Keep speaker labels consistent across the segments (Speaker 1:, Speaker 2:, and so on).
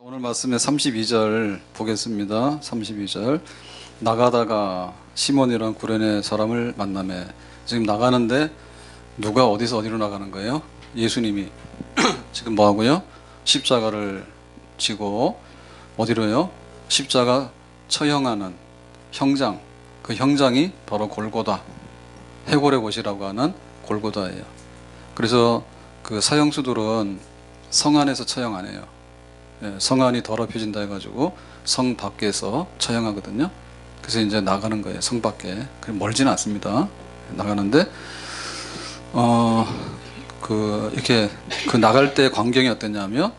Speaker 1: 오늘 말씀의 32절 보겠습니다. 32절. 나가다가 시몬이라는 구레네 사람을 만나매. 지금 나가는데 누가 어디서 어디로 나가는 거예요? 예수님이 지금 뭐 하고요? 십자가를 지고 어디로요? 십자가 처형하는 형장. 그 형장이 바로 골고다, 해골의 곳이라고 하는 골고다예요. 그래서 그 사형수들은 성 안에서 처형 안 해요. 성 안이 더럽혀진다 해가지고 성 밖에서 처형하거든요. 그래서 이제 나가는 거예요. 성 밖에. 멀지는 않습니다. 나가는데 이렇게 나갈 때 광경이 어땠냐면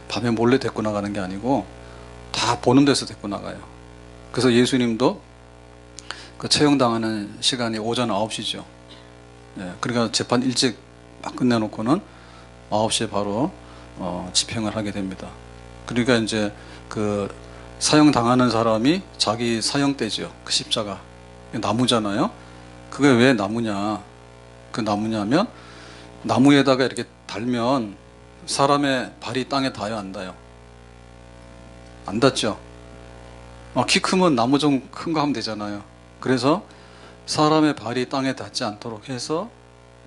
Speaker 1: 밤에 몰래 데리고 나가는 게 아니고 다 보는 데서 데리고 나가요. 그래서 예수님도 그 처형당하는 시간이 오전 9시죠. 그러니까 재판 일찍 막 끝내놓고는 9시에 바로 집행을 하게 됩니다. 그러니까 이제 그 사형 당하는 사람이 자기 사형대죠. 그 십자가 나무잖아요. 그게 왜 나무냐? 그 나무냐면 나무에다가 이렇게 달면 사람의 발이 땅에 닿아요, 안 닿아요? 안 닿죠. 키 크면 나무 좀 큰 거 하면 되잖아요. 그래서 사람의 발이 땅에 닿지 않도록 해서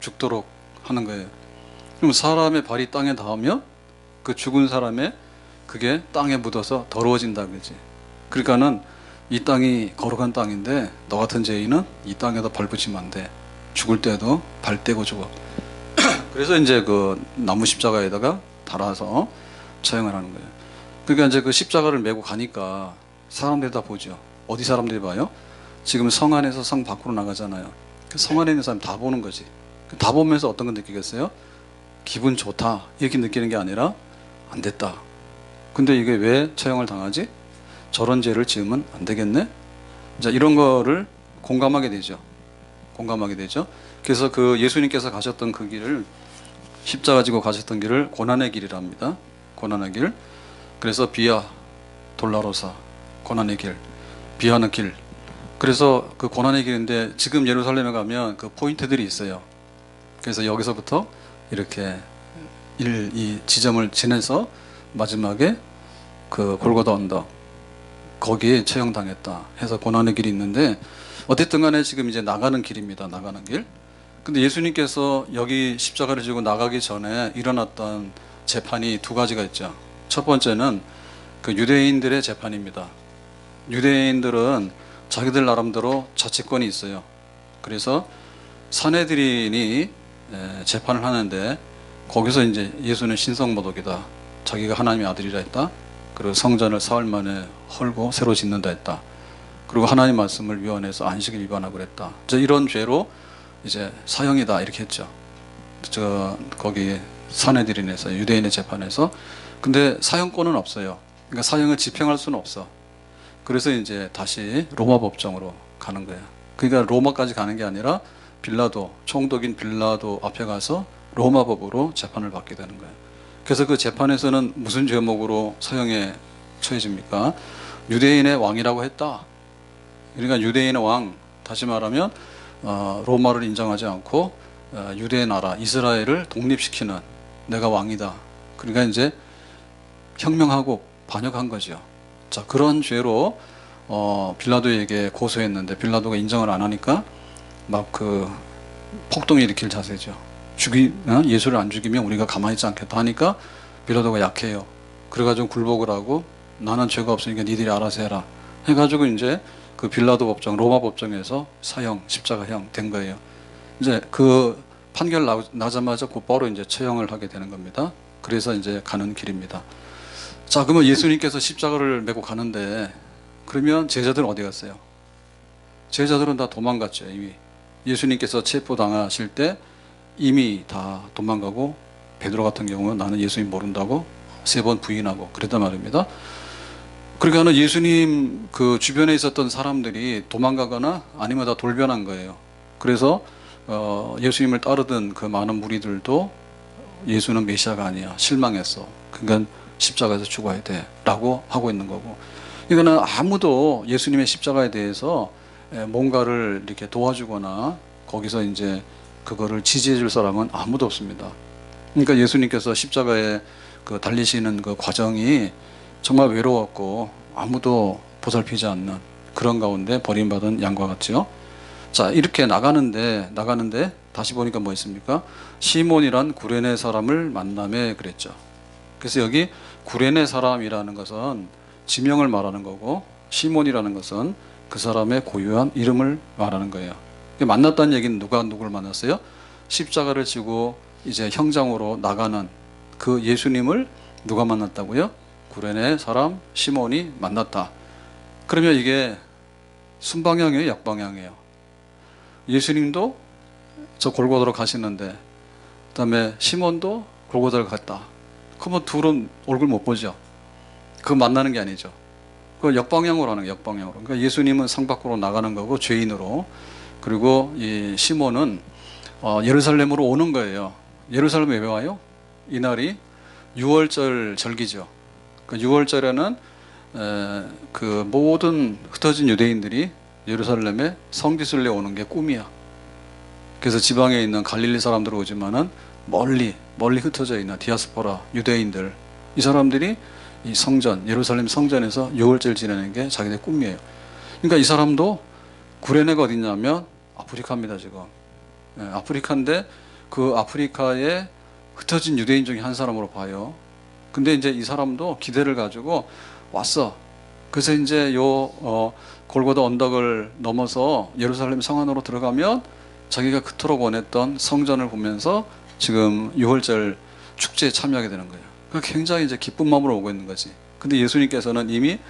Speaker 1: 죽도록 하는 거예요. 그럼 사람의 발이 땅에 닿으면 그 죽은 사람의 그게 땅에 묻어서 더러워진다 그러지. 그러니까는 이 땅이 거룩한 땅인데 너 같은 죄인은 이 땅에다 발 붙이면 안 돼. 죽을 때도 발 떼고 죽어. 그래서 이제 그 나무 십자가에다가 달아서 처형을 하는 거예요. 그러니까 이제 그 십자가를 메고 가니까 사람들이 다 보죠. 어디 사람들이 봐요? 지금 성 안에서 성 밖으로 나가잖아요. 그 성 안에 있는 사람 다 보는 거지. 다 보면서 어떤 걸 느끼겠어요? 기분 좋다 이렇게 느끼는 게 아니라 안 됐다. 근데 이게 왜 처형을 당하지? 저런 죄를 지으면 안 되겠네? 자, 이런 거를 공감하게 되죠. 공감하게 되죠. 그래서 그 예수님께서 가셨던 그 길을, 십자가 지고 가셨던 길을 고난의 길이랍니다. 고난의 길. 그래서 비아 돌라로사, 고난의 길, 비하는 길. 그래서 그 고난의 길인데 지금 예루살렘에 가면 그 포인트들이 있어요. 그래서 여기서부터 이렇게 이 지점을 지내서 마지막에 그 골고다 언덕 거기에 처형당했다 해서 고난의 길이 있는데, 어쨌든 간에 지금 이제 나가는 길입니다. 나가는 길. 근데 예수님께서 여기 십자가를 지고 나가기 전에 일어났던 재판이 두 가지가 있죠. 첫 번째는 그 유대인들의 재판입니다. 유대인들은 자기들 나름대로 자치권이 있어요. 그래서 산헤드린이 재판을 하는데 거기서 이제 예수는 신성모독이다, 자기가 하나님의 아들이라 했다, 그리고 성전을 사흘 만에 헐고 새로 짓는다 했다, 그리고 하나님 말씀을 위반해서 안식을 위반하고 그랬다, 이런 죄로 이제 사형이다 이렇게 했죠. 거기 산헤드린에서, 유대인의 재판에서. 근데 사형권은 없어요. 그러니까 사형을 집행할 수는 없어. 그래서 이제 다시 로마 법정으로 가는 거예요. 그러니까 로마까지 가는 게 아니라 빌라도, 총독인 빌라도 앞에 가서 로마 법으로 재판을 받게 되는 거예요. 그래서 그 재판에서는 무슨 죄목으로 사형에 처해집니까? 유대인의 왕이라고 했다. 그러니까 유대인의 왕, 다시 말하면 로마를 인정하지 않고 유대의 나라 이스라엘을 독립시키는 내가 왕이다. 그러니까 이제 혁명하고 반역한 거죠. 자, 그런 죄로 빌라도에게 고소했는데 빌라도가 인정을 안 하니까 막 그 폭동을 일으킬 자세죠. 예수를 안 죽이면 우리가 가만히 있지 않겠다 하니까 빌라도가 약해요. 그래가지고 굴복을 하고 나는 죄가 없으니까 니들이 알아서 해라 해가지고 이제 그 빌라도 법정, 로마 법정에서 사형, 십자가형 된 거예요. 이제 그 판결 나자마자 곧바로 이제 처형을 하게 되는 겁니다. 그래서 이제 가는 길입니다. 자, 그러면 예수님께서 십자가를 메고 가는데 그러면 제자들은 어디 갔어요? 제자들은 다 도망갔죠. 이미 예수님께서 체포당하실 때 이미 다 도망가고, 베드로 같은 경우는 나는 예수님 모른다고 3번 부인하고 그랬단 말입니다. 그러니까 예수님 그 주변에 있었던 사람들이 도망가거나 아니면 다 돌변한 거예요. 그래서 예수님을 따르던 그 많은 무리들도 예수는 메시아가 아니야, 실망했어. 그러니까 십자가에서 죽어야 돼 라고 하고 있는 거고, 이거는 아무도 예수님의 십자가에 대해서 뭔가를 이렇게 도와주거나 거기서 이제 그거를 지지해 줄 사람은 아무도 없습니다. 그러니까 예수님께서 십자가에 그 달리시는 그 과정이 정말 외로웠고 아무도 보살피지 않는 그런 가운데 버림받은 양과 같지요. 자, 이렇게 나가는데 다시 보니까 뭐 있습니까? 시몬이란 구레네 사람을 만남에 그랬죠. 그래서 여기 구레네 사람이라는 것은 지명을 말하는 거고, 시몬이라는 것은 그 사람의 고유한 이름을 말하는 거예요. 만났다는 얘기는 누가 누구를 만났어요? 십자가를 지고 이제 형장으로 나가는 그 예수님을 누가 만났다고요? 구레네 사람 시몬이 만났다. 그러면 이게 순방향이에요, 역방향이에요? 예수님도 저 골고다로 가시는데, 그다음에 시몬도 골고다를 갔다. 그러면 둘은 얼굴 못 보죠. 그거 만나는 게 아니죠. 그 역방향으로 하는 거예요, 역방향으로. 그러니까 예수님은 상 밖으로 나가는 거고, 죄인으로. 그리고 이 시몬은 예루살렘으로 오는 거예요. 예루살렘에 왜 와요? 이날이 6월절 절기죠. 그 6월절에는 그 모든 흩어진 유대인들이 예루살렘에 성지순례 오는 게 꿈이야. 그래서 지방에 있는 갈릴리 사람들 오지만은 멀리 흩어져 있는 디아스포라 유대인들, 이 사람들이 이 성전, 예루살렘 성전에서 6월절 지내는 게 자기네 꿈이에요. 그러니까 이 사람도 구레네가 어디냐면 아프리카입니다, 지금. 예, 아프리카인데 그 아프리카에 흩어진 유대인 중에 한 사람으로 봐요. 근데 이제 이 사람도 기대를 가지고 왔어. 그래서 이제 골고다 언덕을 넘어서 예루살렘 성 안으로 들어가면 자기가 그토록 원했던 성전을 보면서 지금 6월절 축제에 참여하게 되는 거예요. 그러니까 굉장히 이제 기쁜 마음으로 오고 있는 거지. 근데 예수님께서는 이미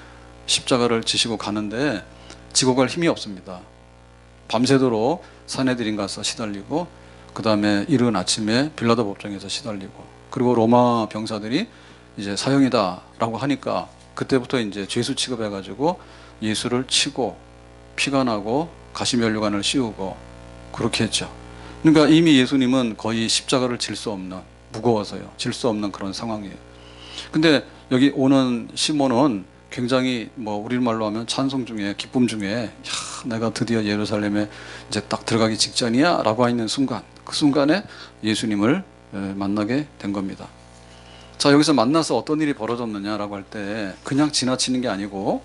Speaker 1: 십자가를 지시고 가는데 지고 갈 힘이 없습니다. 밤새도록 산헤드린 가서 시달리고, 그 다음에 이른 아침에 빌라도 법정에서 시달리고, 그리고 로마 병사들이 이제 사형이다 라고 하니까 그때부터 이제 죄수 취급해가지고 예수를 치고 피가 나고 가시면류관을 씌우고 그렇게 했죠. 그러니까 이미 예수님은 거의 십자가를 질 수 없는, 무거워서요, 질 수 없는 그런 상황이에요. 근데 여기 오는 시몬은 굉장히 뭐 우리말로 하면 찬송 중에, 기쁨 중에, 야, 내가 드디어 예루살렘에 이제 딱 들어가기 직전이야 라고 하는 순간, 그 순간에 예수님을 만나게 된 겁니다. 자, 여기서 만나서 어떤 일이 벌어졌느냐라고 할 때 그냥 지나치는 게 아니고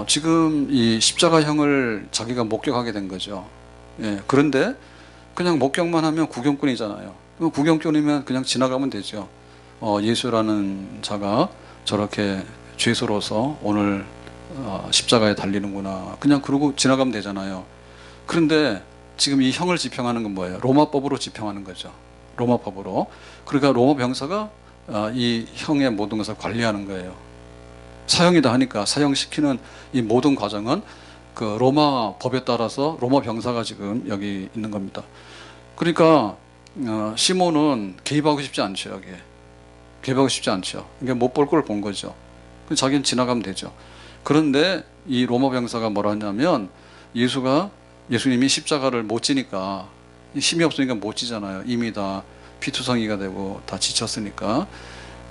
Speaker 1: 지금 이 십자가형을 자기가 목격하게 된 거죠. 예, 그런데 그냥 목격만 하면 구경꾼이잖아요. 구경꾼이면 그냥 지나가면 되죠. 예수라는 자가 저렇게 죄수로서 오늘 십자가에 달리는구나, 그냥 그러고 지나가면 되잖아요. 그런데 지금 이 형을 집행하는 건 뭐예요? 로마법으로 집행하는 거죠. 로마법으로. 그러니까 로마 병사가 이 형의 모든 것을 관리하는 거예요. 사형이다 하니까 사형시키는 이 모든 과정은 그 로마 법에 따라서 로마 병사가 지금 여기 있는 겁니다. 그러니까 시몬은 개입하고 싶지 않죠. 여기에 개입하고 싶지 않죠. 그러니까 못 볼 걸 본 거죠. 자기는 지나가면 되죠. 그런데 이 로마 병사가 뭐라 하냐면, 예수님이 십자가를 못 지니까, 힘이 없으니까 못 지잖아요. 이미 다 피투성이가 되고 다 지쳤으니까.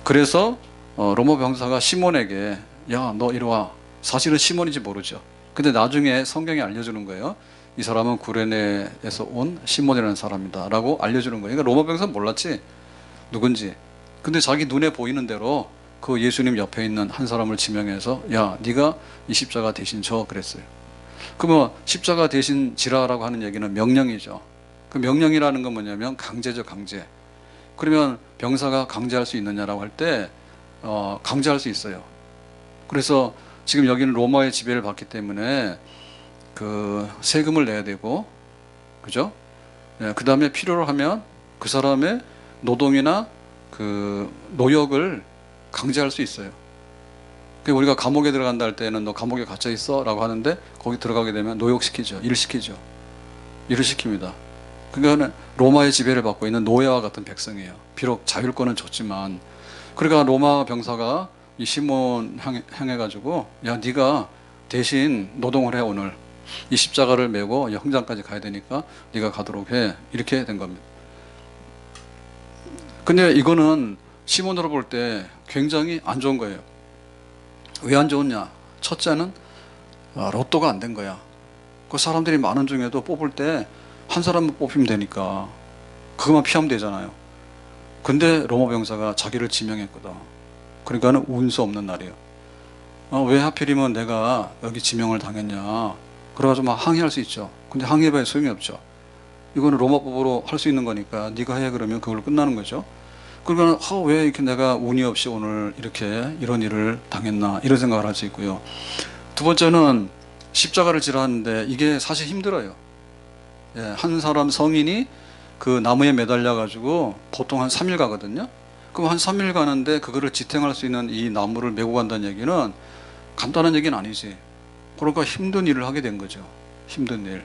Speaker 1: 그래서 로마 병사가 시몬에게, 야, 너 이리 와. 사실은 시몬인지 모르죠. 근데 나중에 성경이 알려주는 거예요. 이 사람은 구레네에서 온 시몬이라는 사람이다 라고 알려주는 거예요. 그러니까 로마 병사는 몰랐지, 누군지. 근데 자기 눈에 보이는 대로 그 예수님 옆에 있는 한 사람을 지명해서, 야, 네가 이 십자가 대신 져, 그랬어요. 그러면 십자가 대신 지라라고 하는 얘기는 명령이죠. 그 명령이라는 건 뭐냐면 강제죠, 강제. 그러면 병사가 강제할 수 있느냐라고 할 때 강제할 수 있어요. 그래서 지금 여기는 로마의 지배를 받기 때문에 그 세금을 내야 되고, 그죠? 그 다음에 필요로 하면 그 사람의 노동이나 그 노역을 강제할 수 있어요. 우리가 감옥에 들어간다 할 때는 너 감옥에 갇혀 있어 라고 하는데, 거기 들어가게 되면 노역시키죠. 일을 시키죠. 일을 시킵니다. 그러니까 로마의 지배를 받고 있는 노예와 같은 백성이에요. 비록 자율권은 줬지만. 그러니까 로마 병사가 이 시몬 향해가지고, 야, 네가 대신 노동을 해, 오늘. 이 십자가를 메고 형장까지 가야 되니까 네가 가도록 해. 이렇게 된 겁니다. 근데 이거는 시몬으로 볼 때 굉장히 안 좋은 거예요. 왜 안 좋냐? 첫째는 로또가 안 된 거야. 그 사람들이 많은 중에도 뽑을 때 한 사람만 뽑히면 되니까 그것만 피하면 되잖아요. 근데 로마 병사가 자기를 지명했거든. 그러니까는 운수 없는 날이에요. 왜 하필이면 내가 여기 지명을 당했냐. 그래가지고 막 항의할 수 있죠. 근데 항의해봐야 소용이 없죠. 이거는 로마법으로 할 수 있는 거니까 네가 해 그러면 그걸로 끝나는 거죠. 그러면 왜 이렇게 내가 운이 없이 오늘 이렇게 이런 일을 당했나 이런 생각을 할 수 있고요. 두 번째는 십자가를 지라 하는데 이게 사실 힘들어요. 예, 한 사람 성인이 그 나무에 매달려 가지고 보통 한 3일 가거든요. 그럼 한 3일 가는데 그거를 지탱할 수 있는 이 나무를 메고 간다는 얘기는 간단한 얘기는 아니지. 그러니까 힘든 일을 하게 된 거죠. 힘든 일.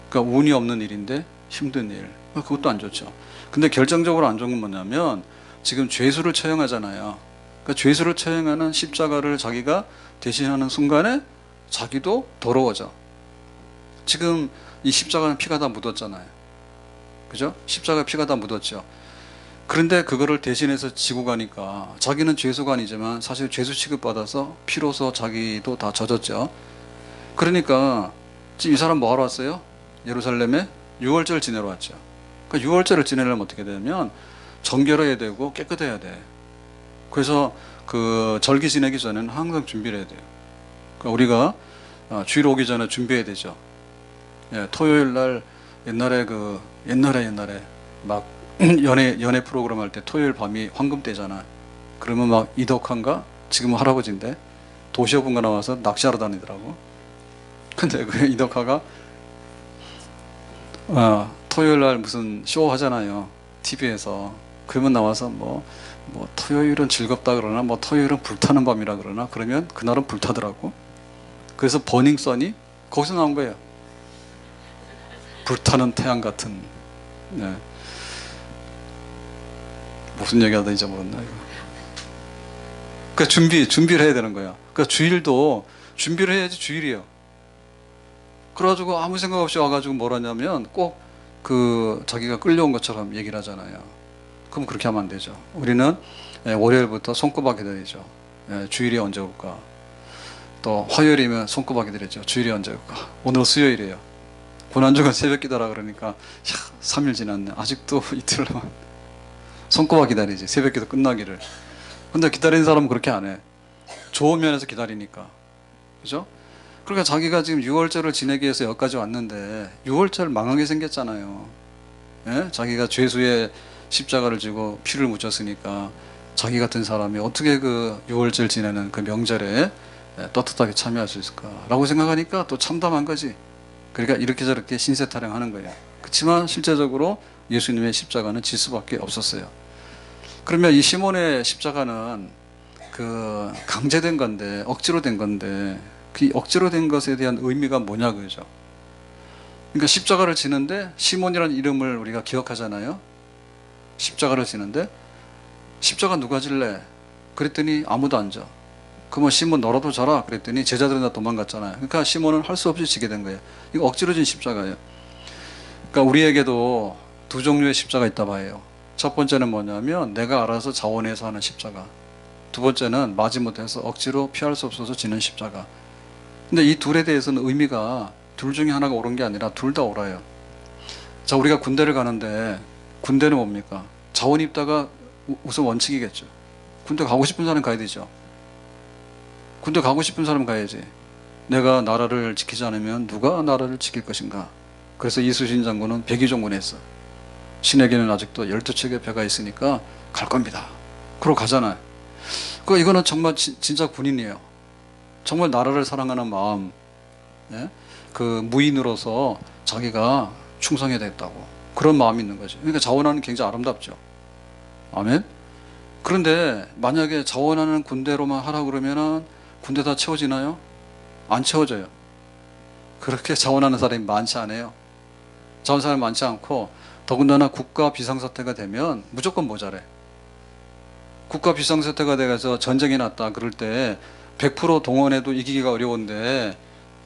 Speaker 1: 그러니까 운이 없는 일인데 힘든 일. 그것도 안 좋죠. 근데 결정적으로 안 좋은 건 뭐냐면 지금 죄수를 처형하잖아요. 그러니까 죄수를 처형하는 십자가를 자기가 대신하는 순간에 자기도 더러워져. 지금 이 십자가는 피가 다 묻었잖아요. 그죠? 십자가 피가 다 묻었죠. 그런데 그거를 대신해서 지고 가니까 자기는 죄수가 아니지만 사실 죄수 취급받아서 피로서 자기도 다 젖었죠. 그러니까 지금 이 사람 뭐 하러 왔어요? 예루살렘에 유월절 지내러 왔죠. 그러니까 유월절을 지내려면 어떻게 되냐면 정결해야 되고 깨끗해야 돼. 그래서 그 절기 지내기 전에는 항상 준비를 해야 돼요. 그러니까 우리가 주일 오기 전에 준비해야 되죠. 예, 토요일 날 옛날에 막 연애 프로그램 할 때 토요일 밤이 황금 때잖아. 그러면 막 이덕환가 지금은 할아버지인데 도시어분가 나와서 낚시하러 다니더라고. 근데 그 이덕화가 토요일 날 무슨 쇼 하잖아요. TV에서. 그러면 나와서 뭐 토요일은 즐겁다 그러나 뭐 토요일은 불타는 밤이라 그러나 그러면 그날은 불타더라고. 그래서 버닝썬이 거기서 나온 거예요. 불타는 태양 같은. 네. 무슨 얘기하다 잊어먹었나 이거. 그러니까 준비를 해야 되는 거야. 그러니까 주일도 준비를 해야지 주일이에요. 그래가지고 아무 생각 없이 와가지고 뭘 하냐면 꼭 그 자기가 끌려온 것처럼 얘기를 하잖아요. 그럼 그렇게 하면 안 되죠. 우리는 월요일부터 손꼽아 기다리죠. 주일이 언제 올까. 또 화요일이면 손꼽아 기다리죠. 주일이 언제 올까. 오늘 수요일이에요. 고난주간 새벽 기다라 그러니까 3일 지났네. 아직도 이틀 남았네. 손꼽아 기다리지. 새벽 기도 끝나기를. 근데 기다리는 사람은 그렇게 안 해. 좋은 면에서 기다리니까. 그죠? 그러니까 자기가 지금 6월절을 지내기 위해서 여기까지 왔는데 6월절 망하게 생겼잖아요. 예? 자기가 죄수의 십자가를 지고 피를 묻혔으니까 자기 같은 사람이 어떻게 그 6월절 지내는 그 명절에 떳떳하게 참여할 수 있을까라고 생각하니까 또 참담한 거지. 그러니까 이렇게 저렇게 신세 타령하는 거예요. 그렇지만 실제적으로 예수님의 십자가는 질 수밖에 없었어요. 그러면 이 시몬의 십자가는 그 강제된 건데 억지로 된 건데 그 억지로 된 것에 대한 의미가 뭐냐 그죠? 그러니까 십자가를 지는데 시몬이라는 이름을 우리가 기억하잖아요. 십자가를 지는데 십자가 누가 질래? 그랬더니 아무도 안 져. 그러면 시몬 너라도 져라 그랬더니 제자들은 다 도망갔잖아요. 그러니까 시몬은 할 수 없이 지게 된 거예요. 이거 억지로 진 십자가예요. 그러니까 우리에게도 두 종류의 십자가 있다 봐요. 첫 번째는 뭐냐면 내가 알아서 자원해서 하는 십자가. 두 번째는 마지못해서 억지로 피할 수 없어서 지는 십자가. 근데 이 둘에 대해서는 의미가 둘 중에 하나가 옳은 게 아니라 둘 다 옳아요. 자, 우리가 군대를 가는데 군대는 뭡니까? 자원 입다가 우선 원칙이겠죠. 군대 가고 싶은 사람 가야 되죠. 군대 가고 싶은 사람 가야지. 내가 나라를 지키지 않으면 누가 나라를 지킬 것인가. 그래서 이수신 장군은 백의종군에 했어. 신에게는 아직도 12척의 배가 있으니까 갈 겁니다. 그러고 가잖아요. 이거는 정말 진짜 군인이에요. 정말 나라를 사랑하는 마음, 예? 그 무인으로서 자기가 충성해야 되겠다고 그런 마음이 있는 거죠. 그러니까 자원하는 굉장히 아름답죠. 아멘. 그런데 만약에 자원하는 군대로만 하라 그러면은 군대 다 채워지나요? 안 채워져요. 그렇게 자원하는 사람이 많지 않아요. 자원 사람이 많지 않고 더군다나 국가 비상사태가 되면 무조건 모자래. 국가 비상사태가 돼서 전쟁이 났다 그럴 때 100% 동원해도 이기기가 어려운데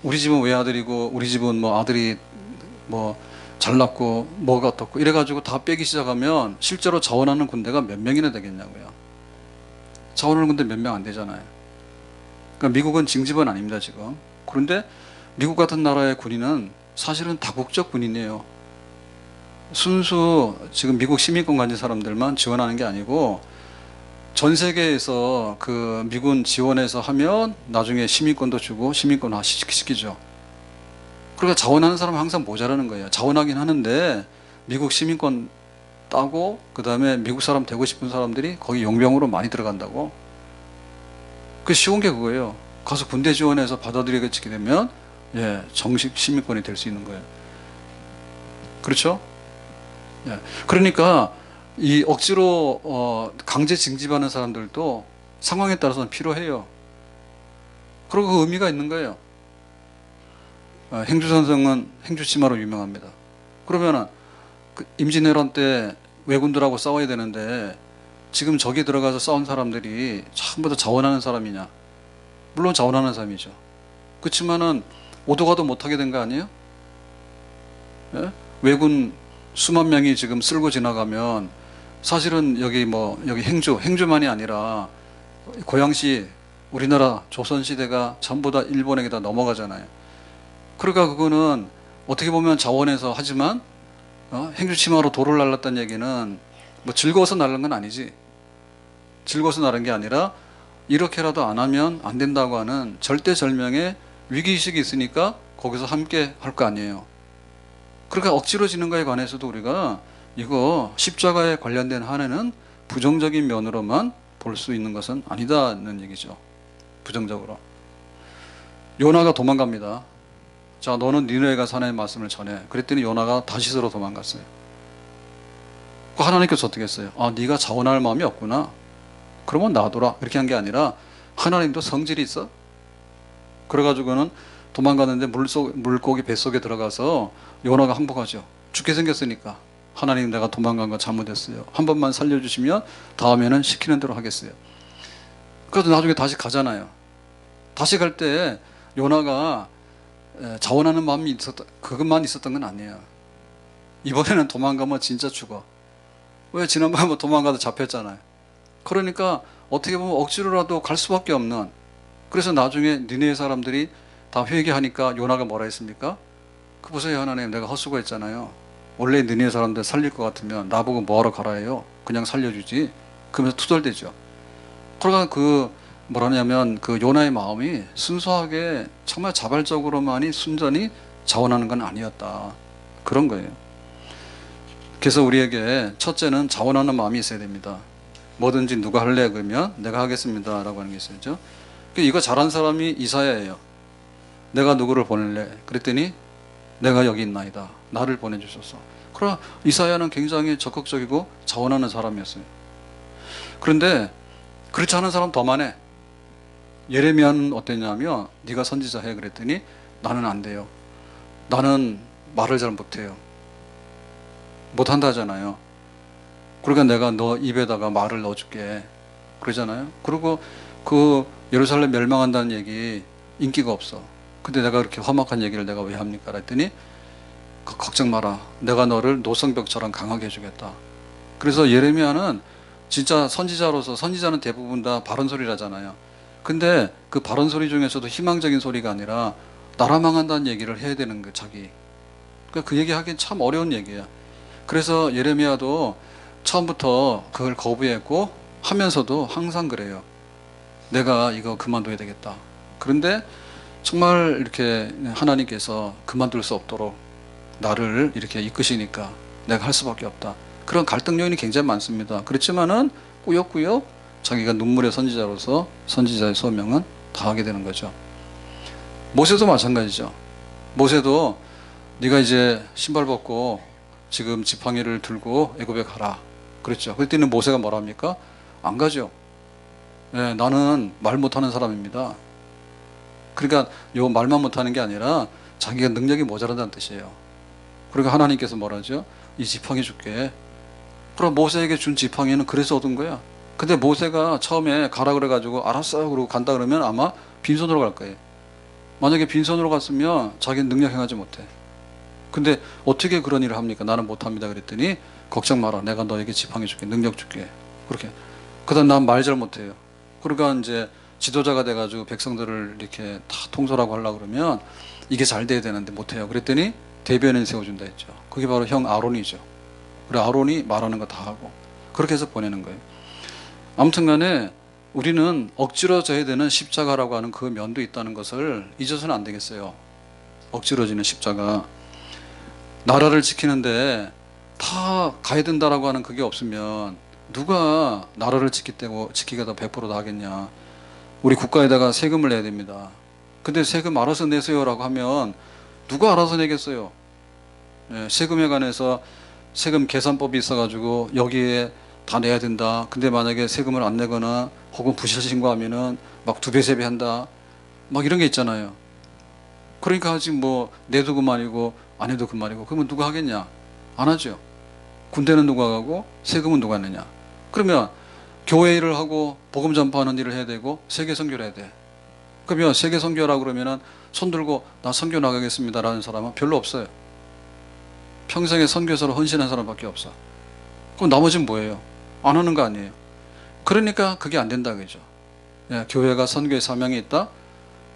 Speaker 1: 우리 집은 외아들이고 우리 집은 뭐 아들이 뭐 잘났고 뭐가 어떻고 이래가지고 다 빼기 시작하면 실제로 자원하는 군대가 몇 명이나 되겠냐고요. 자원하는 군대 몇 명 안 되잖아요. 그러니까 미국은 징집은 아닙니다 지금. 그런데 미국 같은 나라의 군인은 사실은 다국적 군인이에요. 순수 지금 미국 시민권 가진 사람들만 지원하는 게 아니고 전 세계에서 그 미군 지원해서 하면 나중에 시민권도 주고 시민권화 시키죠. 그러니까 자원하는 사람은 항상 모자라는 거예요. 자원하긴 하는데 미국 시민권 따고 그 다음에 미국 사람 되고 싶은 사람들이 거기 용병으로 많이 들어간다고. 그 쉬운 게 그거예요. 가서 군대 지원해서 받아들이게 되면 예, 정식 시민권이 될 수 있는 거예요. 그렇죠? 예. 그러니까 이 억지로 강제 징집하는 사람들도 상황에 따라서는 필요해요. 그리고 그 의미가 있는 거예요. 행주선생은 행주치마로 유명합니다. 그러면은 그 임진왜란 때 왜군들하고 싸워야 되는데 지금 저기 들어가서 싸운 사람들이 전부 다 자원하는 사람이냐? 물론 자원하는 사람이죠. 그렇지만은 오도가도 못하게 된 거 아니에요? 예? 왜군 수만 명이 지금 쓸고 지나가면 사실은 여기 여기 행주만이 아니라 고양시 우리나라 조선시대가 전부 다 일본에게 다 넘어가잖아요. 그러니까 그거는 어떻게 보면 자원해서 하지만 행주치마로 돌을 날랐다는 얘기는 뭐 즐거워서 날른 건 아니지. 즐거워서 날은 게 아니라 이렇게라도 안 하면 안 된다고 하는 절대절명의 위기의식이 있으니까 거기서 함께 할 거 아니에요. 그러니까 억지로 지는 거에 관해서도 우리가 이거 십자가에 관련된 한에는 부정적인 면으로만 볼 수 있는 것은 아니다는 얘기죠. 부정적으로. 요나가 도망갑니다. 자, 너는 니느웨 가서 하나님의 말씀을 전해. 그랬더니 요나가 다시스로 도망갔어요. 그 하나님께서 어떻게 했어요? 아, 네가 자원할 마음이 없구나. 그러면 놔둬라. 이렇게 한 게 아니라 하나님도 성질이 있어. 그래가지고는 도망가는데 물고기 뱃속에 들어가서 요나가 항복하죠. 죽게 생겼으니까. 하나님, 내가 도망간 거 잘못했어요. 한 번만 살려주시면 다음에는 시키는 대로 하겠어요. 그래도 나중에 다시 가잖아요. 다시 갈 때 요나가 자원하는 마음이 그것만 있었던 건 아니에요. 이번에는 도망가면 진짜 죽어. 왜? 지난번에 도망가도 잡혔잖아요. 그러니까 어떻게 보면 억지로라도 갈 수밖에 없는. 그래서 나중에 니느웨 사람들이 다 회개하니까 요나가 뭐라 했습니까? 그 보세요, 하나님, 내가 헛수고했잖아요. 원래 니느웨 사람들 살릴 것 같으면 나보고 뭐하러 가라 해요. 그냥 살려주지. 그러면서 투덜대죠. 그러니까 뭐라냐면 그 요나의 마음이 순수하게 정말 자발적으로만이 순전히 자원하는 건 아니었다. 그런 거예요. 그래서 우리에게 첫째는 자원하는 마음이 있어야 됩니다. 뭐든지 누가 할래 그러면 내가 하겠습니다 라고 하는 게 있어야죠. 이거 잘한 사람이 이사야예요. 내가 누구를 보낼래? 그랬더니 내가 여기 있나이다. 나를 보내주소서. 그러나 이사야는 굉장히 적극적이고 자원하는 사람이었어요. 그런데 그렇지 않은 사람 더 많아. 예레미야는 어땠냐면 네가 선지자 해 그랬더니 나는 안 돼요. 나는 말을 잘 못해요. 못한다 하잖아요. 그러니까 내가 너 입에다가 말을 넣어줄게 그러잖아요. 그리고 그 예루살렘 멸망한다는 얘기 인기가 없어. 근데 내가 그렇게 험악한 얘기를 내가 왜 합니까? 그랬더니 걱정 마라. 내가 너를 노성벽처럼 강하게 해주겠다. 그래서 예레미야는 진짜 선지자로서, 선지자는 대부분 다 바른 소리를 하잖아요. 근데 그 바른 소리 중에서도 희망적인 소리가 아니라 나라 망한다는 얘기를 해야 되는 거 자기. 그러니까 그 얘기 하기엔 참 어려운 얘기야. 그래서 예레미야도 처음부터 그걸 거부했고 하면서도 항상 그래요. 내가 이거 그만둬야 되겠다. 그런데 정말 이렇게 하나님께서 그만둘 수 없도록 나를 이렇게 이끄시니까 내가 할 수밖에 없다. 그런 갈등 요인이 굉장히 많습니다. 그렇지만은 꾸역꾸역 자기가 눈물의 선지자로서 선지자의 소명은 다하게 되는 거죠. 모세도 마찬가지죠. 모세도 네가 이제 신발 벗고 지금 지팡이를 들고 애굽에 가라. 그랬죠. 그랬더니 모세가 뭐라 합니까? 안 가죠. 네, 나는 말 못하는 사람입니다. 그러니까 요 말만 못하는 게 아니라 자기가 능력이 모자란다는 뜻이에요. 그러니까 하나님께서 뭐라 하죠? 이 지팡이 줄게. 그럼 모세에게 준 지팡이는 그래서 얻은 거야. 근데 모세가 처음에 가라 그래가지고 알았어 그러고 간다 그러면 아마 빈손으로 갈 거예요. 만약에 빈손으로 갔으면 자기는 능력 행하지 못해. 근데 어떻게 그런 일을 합니까? 나는 못합니다 그랬더니 걱정 마라. 내가 너에게 지팡이 줄게. 능력 줄게. 그렇게. 그 다음 난 말 잘 못해요. 그러니까 이제 지도자가 돼가지고 백성들을 이렇게 다 통솔하고 하려고 그러면 이게 잘 돼야 되는데 못해요. 그랬더니 대변인 세워준다 했죠. 그게 바로 형 아론이죠. 그래 아론이 말하는 거 다 하고 그렇게 해서 보내는 거예요. 아무튼 간에 우리는 억지로 져야 되는 십자가라고 하는 그 면도 있다는 것을 잊어서는 안 되겠어요. 억지로 지는 십자가. 나라를 지키는데 다 가야 된다라고 하는 그게 없으면 누가 나라를 지키기가 더 100%다 하겠냐. 우리 국가에다가 세금을 내야 됩니다. 근데 세금 알아서 내세요라고 하면 누가 알아서 내겠어요. 예, 세금에 관해서 세금 계산법이 있어가지고 여기에 다 내야 된다. 근데 만약에 세금을 안 내거나 혹은 부실 신고하면은 막 2배, 3배 한다. 막 이런 게 있잖아요. 그러니까 아직 뭐 내도 그만이고 안 해도 그만이고 그러면 누가 하겠냐? 안 하죠. 군대는 누가 가고 세금은 누가 내냐? 그러면 교회 일을 하고 복음 전파하는 일을 해야 되고 세계 선교를 해야 돼. 그러면 세계 선교라고 그러면은 손 들고 나 선교 나가겠습니다라는 사람은 별로 없어요. 평생에 선교사로 헌신한 사람밖에 없어. 그럼 나머지는 뭐예요? 안 하는 거 아니에요. 그러니까 그게 안 된다 그죠. 예, 교회가 선교의 사명이 있다.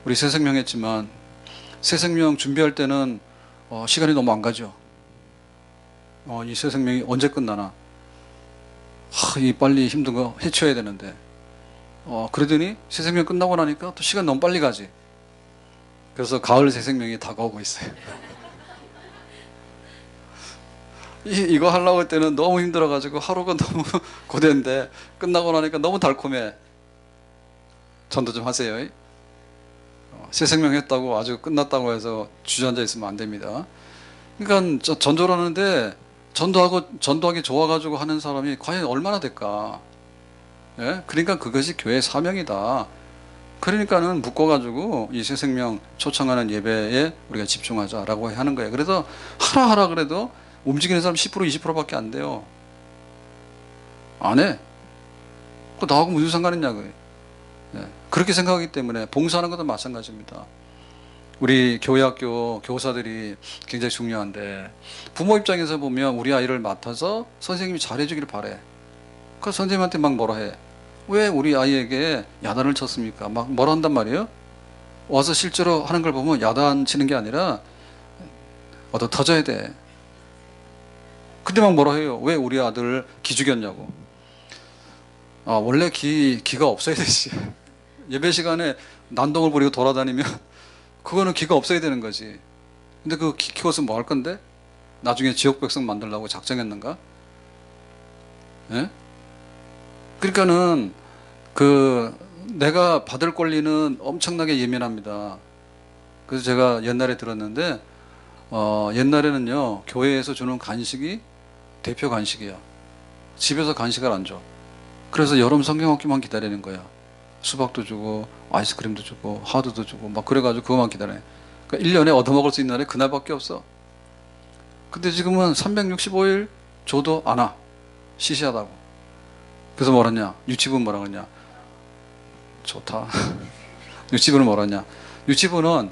Speaker 1: 우리 새생명 했지만 새생명 준비할 때는 시간이 너무 안 가죠. 이 새생명이 언제 끝나나. 이 빨리 힘든 거 해쳐야 되는데. 그러더니 새생명 끝나고 나니까 또 시간 너무 빨리 가지. 그래서 가을 새생명이 다가오고 있어요. 이거 하려고 할 때는 너무 힘들어가지고 하루가 너무 고된데 끝나고 나니까 너무 달콤해. 전도 좀 하세요. 새생명 했다고 아주 끝났다고 해서 주저앉아 있으면 안 됩니다. 그러니까 전도를 하는데 전도하기 좋아가지고 하는 사람이 과연 얼마나 될까? 예? 그러니까 그것이 교회의 사명이다. 그러니까는 묶어가지고 이 새생명 초청하는 예배에 우리가 집중하자라고 하는 거예요. 그래서 하라 그래도 움직이는 사람 10% 20%밖에 안 돼요. 안 해. 그거 나하고 무슨 상관이냐고요. 예. 그렇게 생각하기 때문에 봉사하는 것도 마찬가지입니다. 우리 교회학교 교사들이 굉장히 중요한데 부모 입장에서 보면 우리 아이를 맡아서 선생님이 잘해주기를 바래. 그 선생님한테 막 뭐라 해. 왜 우리 아이에게 야단을 쳤습니까? 막 뭐라 한단 말이에요. 와서 실제로 하는 걸 보면 야단 치는 게 아니라 얻어 터져야 돼. 근데 막 뭐라 해요. 왜 우리 아들 기 죽였냐고. 원래 기가 없어야 되지. 예배 시간에 난동을 부리고 돌아다니면 그거는 기가 없어야 되는 거지. 근데 그 기 키워서 뭐 할 건데? 나중에 지역 백성 만들려고 작정했는가? 예? 그러니까는 내가 받을 권리는 엄청나게 예민합니다. 그래서 제가 옛날에 들었는데 옛날에는요 교회에서 주는 간식이 대표 간식이야. 집에서 간식을 안 줘. 그래서 여름 성경학기만 기다리는 거야. 수박도 주고 아이스크림도 주고 하드도 주고 막 그래가지고 그거만 기다려. 그러니까 1년에 얻어먹을 수 있는 날이 그날밖에 없어. 근데 지금은 365일 줘도 안 와. 시시하다고. 그래서 뭐랬냐? 유치부는 뭐라 그러냐? 좋다. 유치부는 뭐랬냐? 유치부는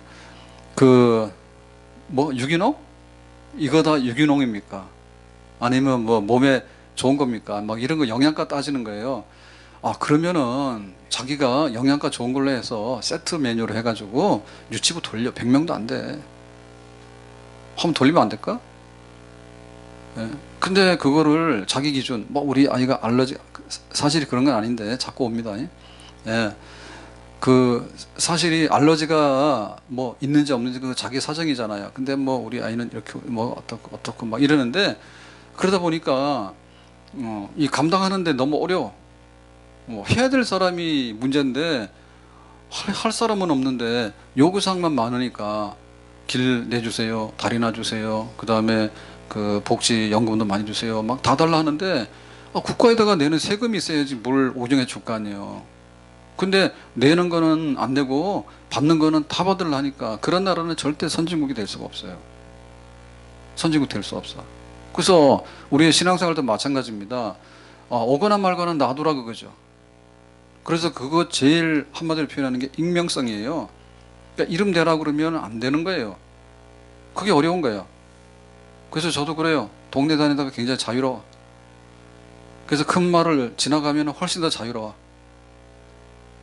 Speaker 1: 유기농? 이거 다 유기농입니까? 아니면 뭐 몸에 좋은 겁니까? 막 이런 거 영양가 따지는 거예요. 그러면은 자기가 영양가 좋은 걸로 해서 세트 메뉴로 해가지고 유치부 돌려. 100명도 안 돼. 한번 돌리면 안 될까? 예. 근데 그거를 자기 기준, 우리 아이가 알러지, 사실이 그런 건 아닌데 자꾸 옵니다. 예. 사실이 알러지가 뭐 있는지 없는지 그 자기 사정이잖아요. 근데 우리 아이는 이렇게 어떻고 막 이러는데 그러다 보니까 이 감당하는데 너무 어려워. 해야 될 사람이 문제인데 할 사람은 없는데 요구사항만 많으니까 길 내주세요, 다리 놔주세요, 그 다음에 그 복지 연금도 많이 주세요, 막 다 달라 하는데 국가에다가 내는 세금이 있어야지 뭘 오정해 줄 거 아니에요. 근데 내는 거는 안 내고 받는 거는 다 받으려니까 그런 나라는 절대 선진국이 될 수가 없어요. 선진국 될 수 없어. 그래서 우리의 신앙생활도 마찬가지입니다. 오거나 말거나 놔두라 그거죠. 그래서 그거 제일 한마디로 표현하는 게 익명성이에요. 그러니까 이름 대라 그러면 안 되는 거예요. 그게 어려운 거예요. 그래서 저도 그래요. 동네 다니다가 굉장히 자유로워. 그래서 큰 말을 지나가면 훨씬 더 자유로워.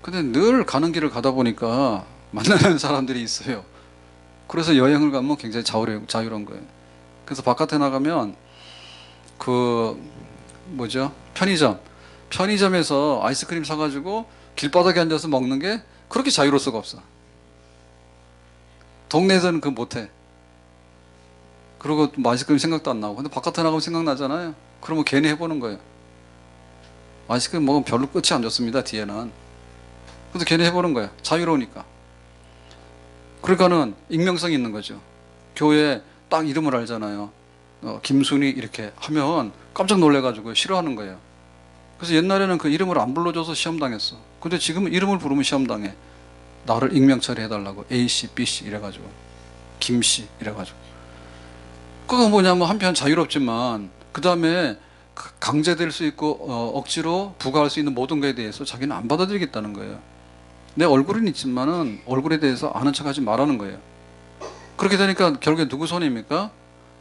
Speaker 1: 근데 늘 가는 길을 가다 보니까 만나는 사람들이 있어요. 그래서 여행을 가면 굉장히 자유로운 거예요. 그래서 바깥에 나가면 그 뭐죠? 편의점에서 아이스크림 사가지고 길바닥에 앉아서 먹는 게 그렇게 자유로울 수가 없어. 동네에서는 그거 못해. 그리고 아이스크림 생각도 안 나고. 근데 바깥에 나가면 생각나잖아요. 그러면 괜히 해보는 거예요. 아이스크림 먹으면 별로 끝이 안 좋습니다, 뒤에는. 근데 괜히 해보는 거예요. 자유로우니까. 그러니까는 익명성이 있는 거죠. 교회에 딱 이름을 알잖아요. 김순희 이렇게 하면 깜짝 놀래가지고 싫어하는 거예요. 그래서 옛날에는 그 이름을 안 불러줘서 시험 당했어. 근데 지금은 이름을 부르면 시험 당해. 나를 익명 처리해달라고. A씨, B씨 이래가지고. 김씨 이래가지고. 그거 뭐냐면 한편 자유롭지만 그 다음에 강제될 수 있고 억지로 부과할 수 있는 모든 것에 대해서 자기는 안 받아들이겠다는 거예요. 내 얼굴은 있지만은 얼굴에 대해서 아는 척하지 말라는 거예요. 그렇게 되니까 결국에 누구 손해입니까?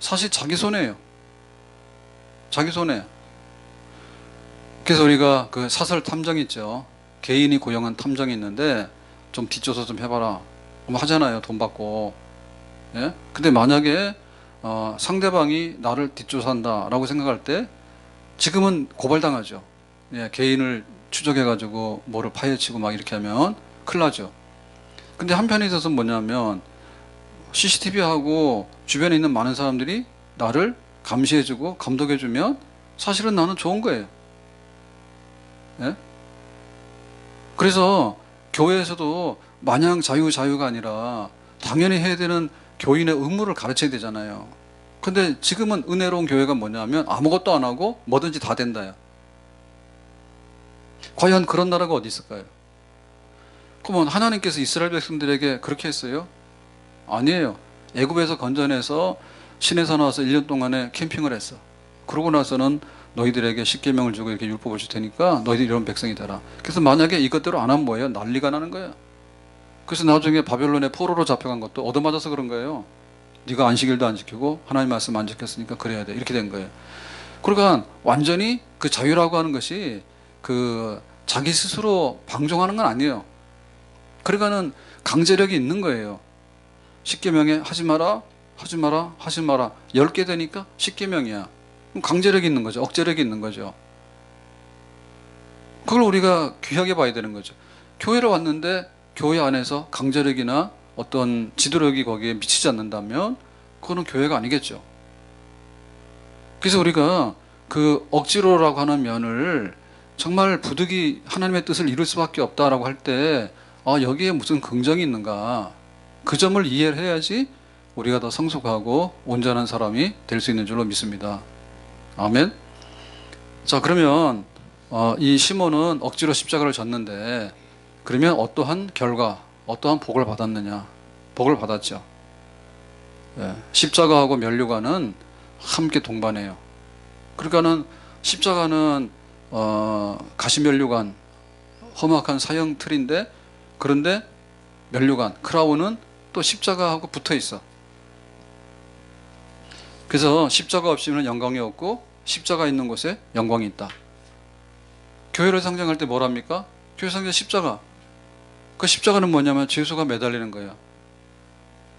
Speaker 1: 사실 자기 손해예요. 자기 손해. 그래서 우리가 그 사설 탐정 있죠. 개인이 고용한 탐정이 있는데 좀 뒷조사 좀 해봐라. 그럼 하잖아요. 돈 받고. 예? 근데 만약에 상대방이 나를 뒷조사한다라고 생각할 때 지금은 고발당하죠. 예, 개인을 추적해가지고 뭐를 파헤치고 막 이렇게 하면 큰일 나죠. 근데 한편에 있어서 뭐냐면 CCTV하고 주변에 있는 많은 사람들이 나를 감시해주고 감독해주면 사실은 나는 좋은 거예요. 예? 그래서 교회에서도 마냥 자유가 아니라 당연히 해야 되는 교인의 의무를 가르쳐야 되잖아요. 근데 지금은 은혜로운 교회가 뭐냐면 아무것도 안 하고 뭐든지 다 된다요. 과연 그런 나라가 어디 있을까요? 그러면 하나님께서 이스라엘 백성들에게 그렇게 했어요? 아니에요. 애굽에서 건져내서 시내산 나와서 1년 동안에 캠핑을 했어. 그러고 나서는 너희들에게 십계명을 주고 이렇게 율법을 줄 테니까 너희들 이런 백성이 되라. 그래서 만약에 이것대로 안 하면 뭐예요? 난리가 나는 거예요. 그래서 나중에 바벨론의 포로로 잡혀간 것도 얻어맞아서 그런 거예요. 네가 안식일도 안 지키고 하나님 말씀 안 지켰으니까 그래야 돼. 이렇게 된 거예요. 그러니까 완전히 그 자유라고 하는 것이 그 자기 스스로 방종하는 건 아니에요. 그러니까는 강제력이 있는 거예요. 십계명에 하지 마라, 하지 마라, 하지 마라. 10개 되니까 십계명이야. 강제력이 있는 거죠. 억제력이 있는 거죠. 그걸 우리가 귀하게 봐야 되는 거죠. 교회를 왔는데 교회 안에서 강제력이나 어떤 지도력이 거기에 미치지 않는다면 그거는 교회가 아니겠죠. 그래서 우리가 그 억지로라고 하는 면을 정말 부득이 하나님의 뜻을 이룰 수밖에 없다라고 할 때 여기에 무슨 긍정이 있는가 그 점을 이해를 해야지 우리가 더 성숙하고 온전한 사람이 될 수 있는 줄로 믿습니다. 아멘. 자, 그러면 이 시몬은 억지로 십자가를 졌는데 그러면 어떠한 결과, 어떠한 복을 받았느냐? 복을 받았죠. 예, 십자가하고 면류관은 함께 동반해요. 그러니까는 십자가는 가시면류관, 험악한 사형 틀인데 그런데 면류관, 크라운은 또 십자가하고 붙어 있어. 그래서 십자가 없이는 영광이 없고 십자가 있는 곳에 영광이 있다. 교회를 상징할 때 뭐랍니까? 교회 상징 십자가. 그 십자가는 뭐냐면 죄수가 매달리는 거예요.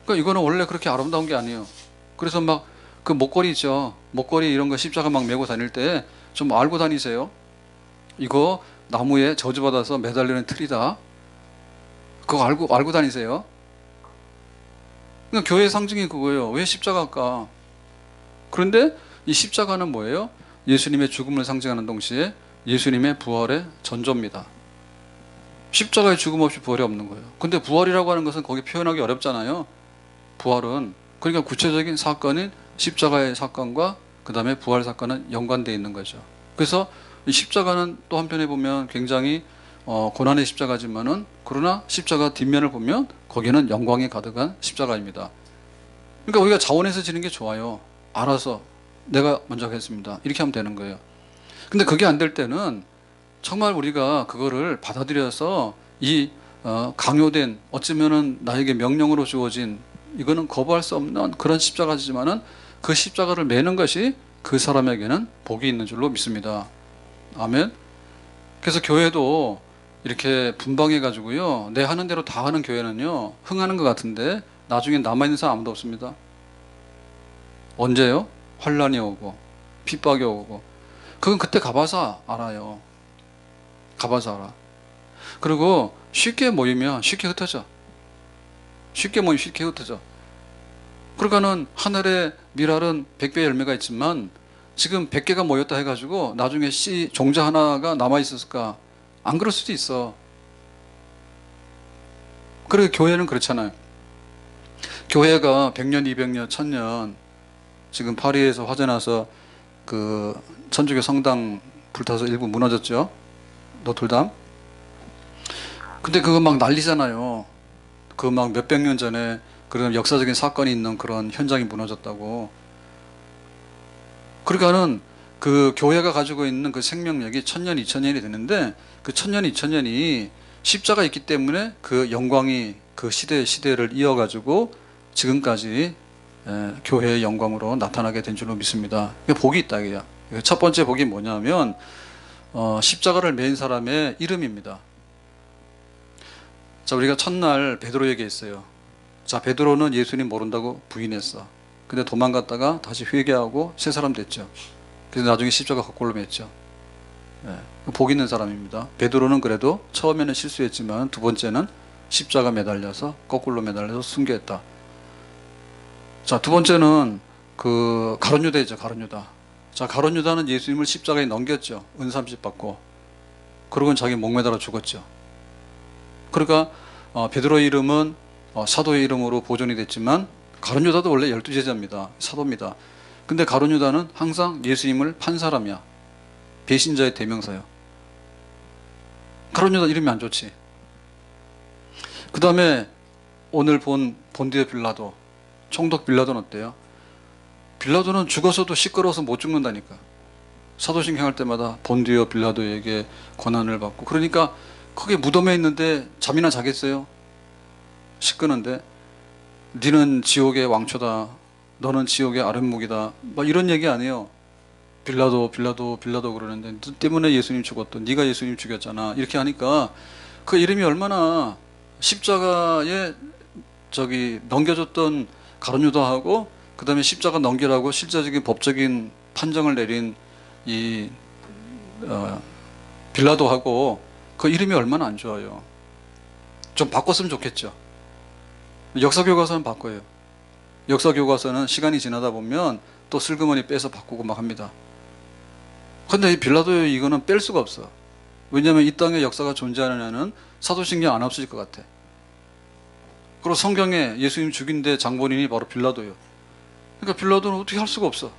Speaker 1: 그러니까 이거는 원래 그렇게 아름다운 게 아니에요. 그래서 막 그 목걸이 있죠. 목걸이 이런 거 십자가 막 메고 다닐 때 좀 알고 다니세요. 이거 나무에 저주받아서 매달리는 틀이다. 그거 알고 다니세요. 그러니까 교회의 상징이 그거예요. 왜 십자가일까? 그런데 이 십자가는 뭐예요? 예수님의 죽음을 상징하는 동시에 예수님의 부활의 전조입니다. 십자가의 죽음 없이 부활이 없는 거예요. 근데 부활이라고 하는 것은 거기 표현하기 어렵잖아요. 부활은. 그러니까 구체적인 사건인 십자가의 사건과 그 다음에 부활 사건은 연관되어 있는 거죠. 그래서 이 십자가는 또 한편에 보면 굉장히 고난의 십자가지만은 그러나 십자가 뒷면을 보면 거기는 영광이 가득한 십자가입니다. 그러니까 우리가 자원해서 지는 게 좋아요. 알아서 내가 먼저 하겠습니다. 이렇게 하면 되는 거예요. 근데 그게 안 될 때는 정말 우리가 그거를 받아들여서 이 강요된 어쩌면은 나에게 명령으로 주어진 이거는 거부할 수 없는 그런 십자가지만은 그 십자가를 매는 것이 그 사람에게는 복이 있는 줄로 믿습니다. 아멘. 그래서 교회도 이렇게 분방해 가지고요. 내 하는 대로 다 하는 교회는요. 흥하는 것 같은데 나중에 남아있는 사람 아무도 없습니다. 언제요? 환란이 오고 핍박이 오고. 그건 그때 가봐서 알아요. 가봐서 알아. 그리고 쉽게 모이면 쉽게 흩어져. 쉽게 모이면 쉽게 흩어져. 그러니까는 하늘에 밀알은 100배 열매가 있지만 지금 100개가 모였다 해가지고 나중에 씨 종자 하나가 남아있었을까? 안 그럴 수도 있어. 그리고 교회는 그렇잖아요. 교회가 100년, 200년, 1000년 지금 파리에서 화재 나서 그 천주교 성당 불타서 일부 무너졌죠. 노틀담. 근데 그거 막 난리잖아요. 그 막 몇백 년 전에 그런 역사적인 사건이 있는 그런 현장이 무너졌다고. 그러니까는 그 교회가 가지고 있는 그 생명력이 1000년, 2000년이 되는데 그 1000년, 2000년이 십자가 있기 때문에 그 영광이 그 시대를 이어가지고 지금까지 교회의 영광으로 나타나게 된 줄로 믿습니다. 복이 있다 이게요. 첫 번째 복이 뭐냐면 십자가를 맨 사람의 이름입니다. 자, 우리가 첫날 베드로에게 있어요. 자, 베드로는 예수님 모른다고 부인했어. 근데 도망갔다가 다시 회개하고 새 사람 됐죠. 그래서 나중에 십자가 거꾸로 맸죠. 복 있는 사람입니다. 베드로는 그래도 처음에는 실수했지만 두 번째는 십자가 매달려서 거꾸로 매달려서 순교했다. 자, 두 번째는 그 가룟 유다이죠. 가룟 유다. 자, 가룟 유다는 예수님을 십자가에 넘겼죠. 은삼십 받고. 그러고는 자기 목매달아 죽었죠. 그러니까 베드로의 이름은 사도의 이름으로 보존이 됐지만 가룟 유다도 원래 12제자입니다. 사도입니다. 근데 가룟 유다는 항상 예수님을 판 사람이야. 배신자의 대명사요. 가룟 유다 이름이 안 좋지. 그 다음에 오늘 본 본디오 빌라도, 총독 빌라도는 어때요? 빌라도는 죽어서도 시끄러워서 못 죽는다니까. 사도신경 할 때마다 본디오 빌라도에게 권한을 받고. 그러니까 거기 무덤에 있는데 잠이나 자겠어요? 시끄는데. 니는 지옥의 왕초다. 너는 지옥의 아랫목이다. 막 이런 얘기 안 해요. 빌라도 그러는데 너 때문에 예수님 죽었다. 네가 예수님 죽였잖아. 이렇게 하니까 그 이름이 얼마나 십자가에 넘겨줬던 가룟 유다하고 그 다음에 십자가 넘기라고 실제적인 법적인 판정을 내린 이 빌라도하고 그 이름이 얼마나 안 좋아요. 좀 바꿨으면 좋겠죠. 역사교과서는 바꿔요. 역사교과서는 시간이 지나다 보면 또 슬그머니 빼서 바꾸고 막 합니다. 근데 이 빌라도 이거는 뺄 수가 없어. 왜냐하면 이 땅에 역사가 존재하는 한은 사도신경 안 없어질 것 같아. 그리고 성경에 예수님 죽인 데 장본인이 바로 빌라도예요. 그러니까 빌라도는 어떻게 할 수가 없어.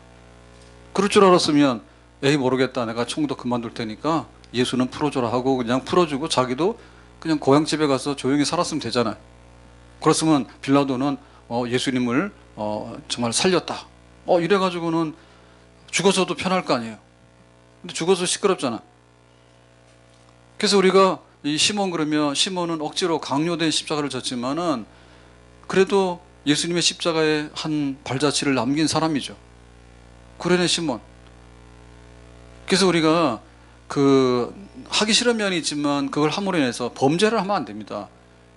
Speaker 1: 그럴 줄 알았으면 에이 모르겠다. 내가 총독 그만둘 테니까 예수는 풀어줘라 하고 그냥 풀어주고 자기도 그냥 고향집에 가서 조용히 살았으면 되잖아요. 그렇으면 빌라도는 예수님을 정말 살렸다. 이래가지고는 죽어서도 편할 거 아니에요. 근데 죽어서 시끄럽잖아. 그래서 우리가 이 시몬 그러면 시몬은 억지로 강요된 십자가를 졌지만은 그래도 예수님의 십자가에 한 발자취를 남긴 사람이죠. 구레네 시몬. 그래서 우리가 그 하기 싫은 면이 있지만 그걸 함으로 인해서 범죄를 하면 안 됩니다.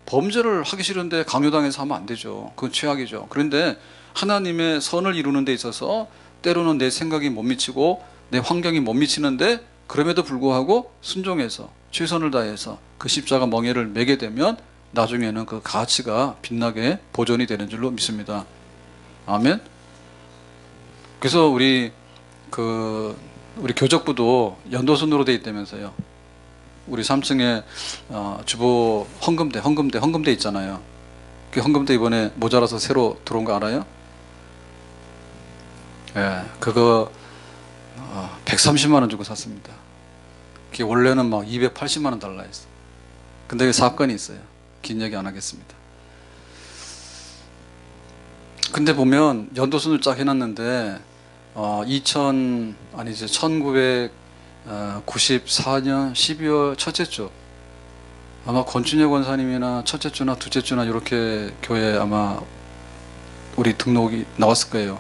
Speaker 1: 범죄를 하기 싫은데 강요당해서 하면 안 되죠. 그건 최악이죠. 그런데 하나님의 선을 이루는 데 있어서 때로는 내 생각이 못 미치고 내 환경이 못 미치는데 그럼에도 불구하고 순종해서 최선을 다해서 그 십자가 멍에를 매게 되면 나중에는 그 가치가 빛나게 보존이 되는 줄로 믿습니다. 아멘. 그래서 우리 교적부도 연도순으로 돼 있다면서요. 우리 3층에 주보 헌금대 있잖아요. 그 헌금대 이번에 모자라서 새로 들어온 거 알아요? 예, 그거 130만 원 주고 샀습니다. 그게 원래는 막 280만 원 달라 했어. 근데 사건이 있어요. 긴 얘기 안 하겠습니다. 근데 보면 연도순을 쫙 해놨는데 1994년 12월 첫째 주 아마 권춘혜 권사님이나 첫째 주나 둘째 주나 이렇게 교회 아마 우리 등록이 나왔을 거예요.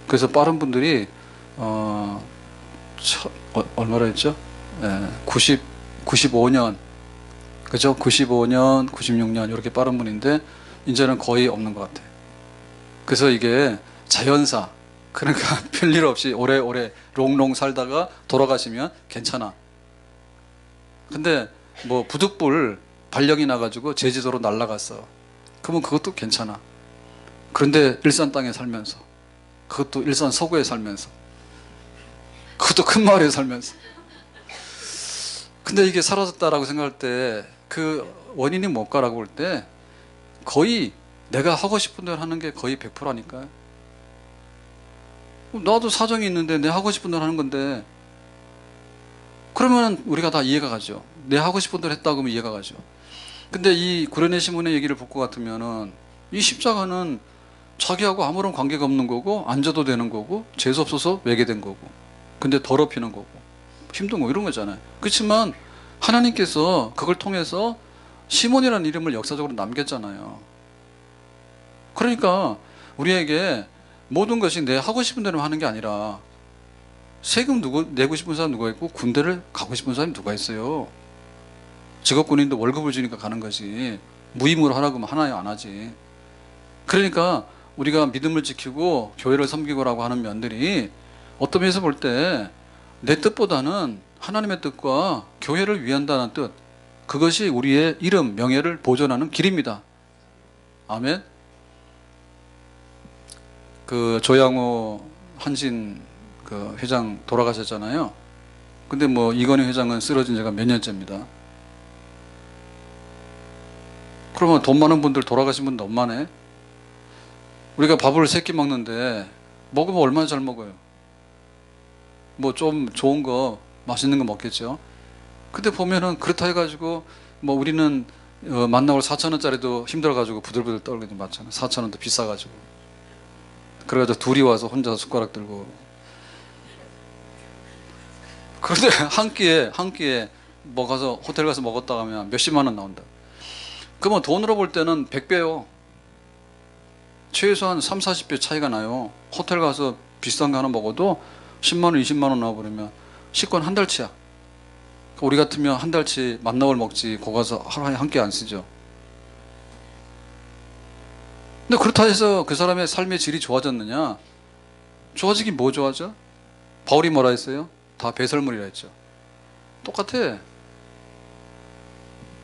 Speaker 1: 그래서 빠른 분들이 얼마라 했죠? 95년 그죠? 95년 96년 이렇게 빠른 분인데 이제는 거의 없는 것 같아요. 그래서 이게 자연사 그러니까 별일 없이 오래오래 롱롱 살다가 돌아가시면 괜찮아. 근데 뭐 부득불 발령이 나가지고 제주도로 날아갔어. 그러면 그것도 괜찮아. 그런데 일산 땅에 살면서, 그것도 일산 서구에 살면서, 그것도 큰 마을에 살면서. 근데 이게 사라졌다라고 생각할 때 그 원인이 뭘까라고 볼 때 거의 내가 하고 싶은 대로 하는 게 거의 100%라니까요. 나도 사정이 있는데 내 하고 싶은 대로 하는 건데, 그러면 우리가 다 이해가 가죠. 내 하고 싶은 대로 했다고 하면 이해가 가죠. 근데 이 구레네 시몬의 얘기를 볼 것 같으면은 이 십자가는 자기하고 아무런 관계가 없는 거고, 앉아도 되는 거고, 재수 없어서 매게 된 거고, 근데 더럽히는 거고 힘든 거 이런 거잖아요. 그렇지만 하나님께서 그걸 통해서 시몬이라는 이름을 역사적으로 남겼잖아요. 그러니까 우리에게 모든 것이 내 하고 싶은 대로 하는 게 아니라, 세금 내고 싶은 사람 누가 있고 군대를 가고 싶은 사람이 누가 있어요. 직업군인도 월급을 주니까 가는 거지, 무임으로 하라고 하면 하나요? 안 하지. 그러니까 우리가 믿음을 지키고 교회를 섬기고라고 하는 면들이 어떤 면에서 볼 때 내 뜻보다는 하나님의 뜻과 교회를 위한다는 뜻, 그것이 우리의 이름, 명예를 보존하는 길입니다. 아멘. 그 조양호 한신 그 회장 돌아가셨잖아요. 근데 뭐 이건희 회장은 쓰러진 지가 몇 년째입니다. 그러면 돈 많은 분들 돌아가신 분도 얼마네? 우리가 밥을 3끼 먹는데 먹으면 얼마나 잘 먹어요? 뭐 좀 좋은 거, 맛있는 거 먹겠죠. 근데 보면은 그렇다 해가지고 뭐 우리는 만나올 4,000원짜리도 힘들어가지고 부들부들 떨고 좀 맞잖아. 4,000원도 비싸가지고. 그래가지고 둘이 와서 혼자 숟가락 들고. 그런데 한 끼에 뭐 가서 호텔 가서 먹었다 하면 몇십만 원 나온다. 그러면 돈으로 볼 때는 100배요. 최소한 3, 40배 차이가 나요. 호텔 가서 비싼 거 하나 먹어도 10만 원, 20만 원 나와버리면 식권 한 달치야. 우리 같으면 한 달치 만나올 먹지, 거 가서 하루에 한 끼 안 쓰죠. 근데 그렇다 해서 그 사람의 삶의 질이 좋아졌느냐? 좋아지긴 뭐 좋아져? 바울이 뭐라 했어요? 다 배설물이라 했죠. 똑같아.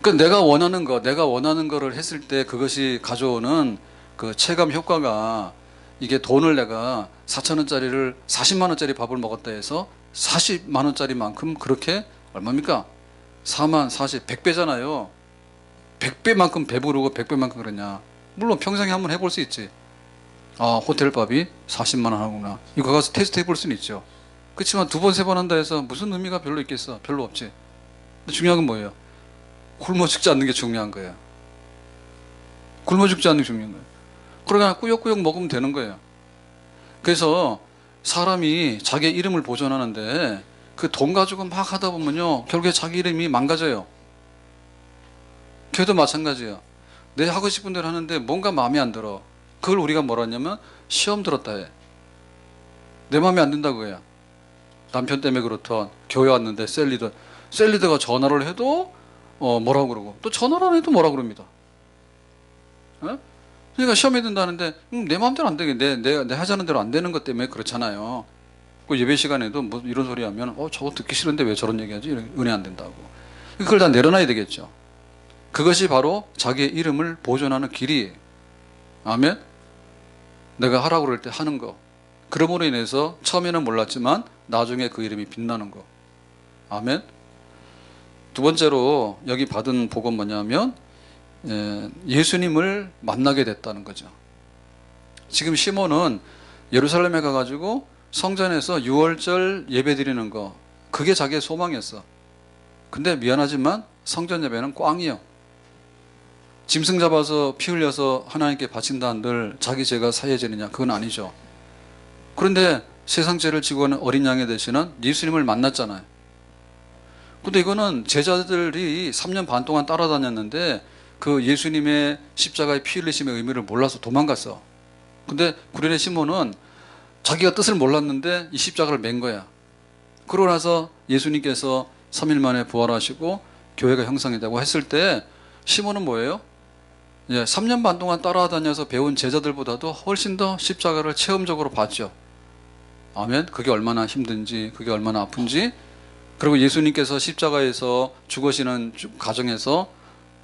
Speaker 1: 그러니까 내가 원하는 거를 했을 때 그것이 가져오는 그 체감 효과가, 이게 돈을 내가 4,000원짜리를 40만 원짜리 밥을 먹었다 해서 40만 원짜리만큼, 그렇게 얼마입니까? 4만 40, 100배잖아요. 100배만큼 배부르고 100배만큼 그러냐? 물론 평생에 한번 해볼 수 있지. 아, 호텔밥이 40만 원 하구나. 이거 가서 테스트 해볼 수는 있죠. 그렇지만 2번, 3번 한다 해서 무슨 의미가 별로 있겠어? 별로 없지. 근데 중요한 건 뭐예요? 굶어 죽지 않는 게 중요한 거예요. 굶어 죽지 않는 게 중요한 거예요. 그러나 꾸역꾸역 먹으면 되는 거예요. 그래서 사람이 자기의 이름을 보존하는데 그 돈 가지고 막 하다 보면요, 결국에 자기 이름이 망가져요. 걔도 마찬가지예요. 내 하고 싶은 대로 하는데 뭔가 마음에 안 들어. 그걸 우리가 뭐라 하냐면 시험 들었다 해. 내 마음에 안 든다고 해요. 남편 때문에 그렇던, 교회 왔는데 셀리더가 전화를 해도 뭐라고 그러고, 또 전화를 안 해도 뭐라고 그럽니다. 에? 그러니까 시험에 든다는데 내 마음대로 안 되게, 내 하자는 대로 안 되는 것 때문에 그렇잖아요. 그 예배 시간에도 뭐 이런 소리 하면 저거 듣기 싫은데 왜 저런 얘기하지? 은혜 안 된다고. 그걸 다 내려놔야 되겠죠. 그것이 바로 자기의 이름을 보존하는 길이에요. 아멘. 내가 하라고 그럴 때 하는 거. 그러므로 인해서 처음에는 몰랐지만 나중에 그 이름이 빛나는 거. 아멘. 두 번째로 여기 받은 복은 뭐냐면 예수님을 만나게 됐다는 거죠. 지금 시몬은 예루살렘에 가가지고 성전에서 유월절 예배 드리는 거, 그게 자기의 소망이었어. 근데 미안하지만 성전 예배는 꽝이요. 짐승 잡아서 피 흘려서 하나님께 바친다 한들 자기 죄가 사해지느냐? 그건 아니죠. 그런데 세상 죄를 지고 가는 어린 양의 대신은 예수님을 만났잖아요. 근데 이거는 제자들이 3년 반 동안 따라다녔는데 그 예수님의 십자가의 피 흘리심의 의미를 몰라서 도망갔어. 근데 구레네 시몬은 자기가 뜻을 몰랐는데 이 십자가를 맨 거야. 그러고 나서 예수님께서 3일 만에 부활하시고 교회가 형성되고 했을 때 시몬은 뭐예요? 3년 반 동안 따라다녀서 배운 제자들보다도 훨씬 더 십자가를 체험적으로 봤죠. 아멘. 그게 얼마나 힘든지, 그게 얼마나 아픈지. 그리고 예수님께서 십자가에서 죽으시는 가정에서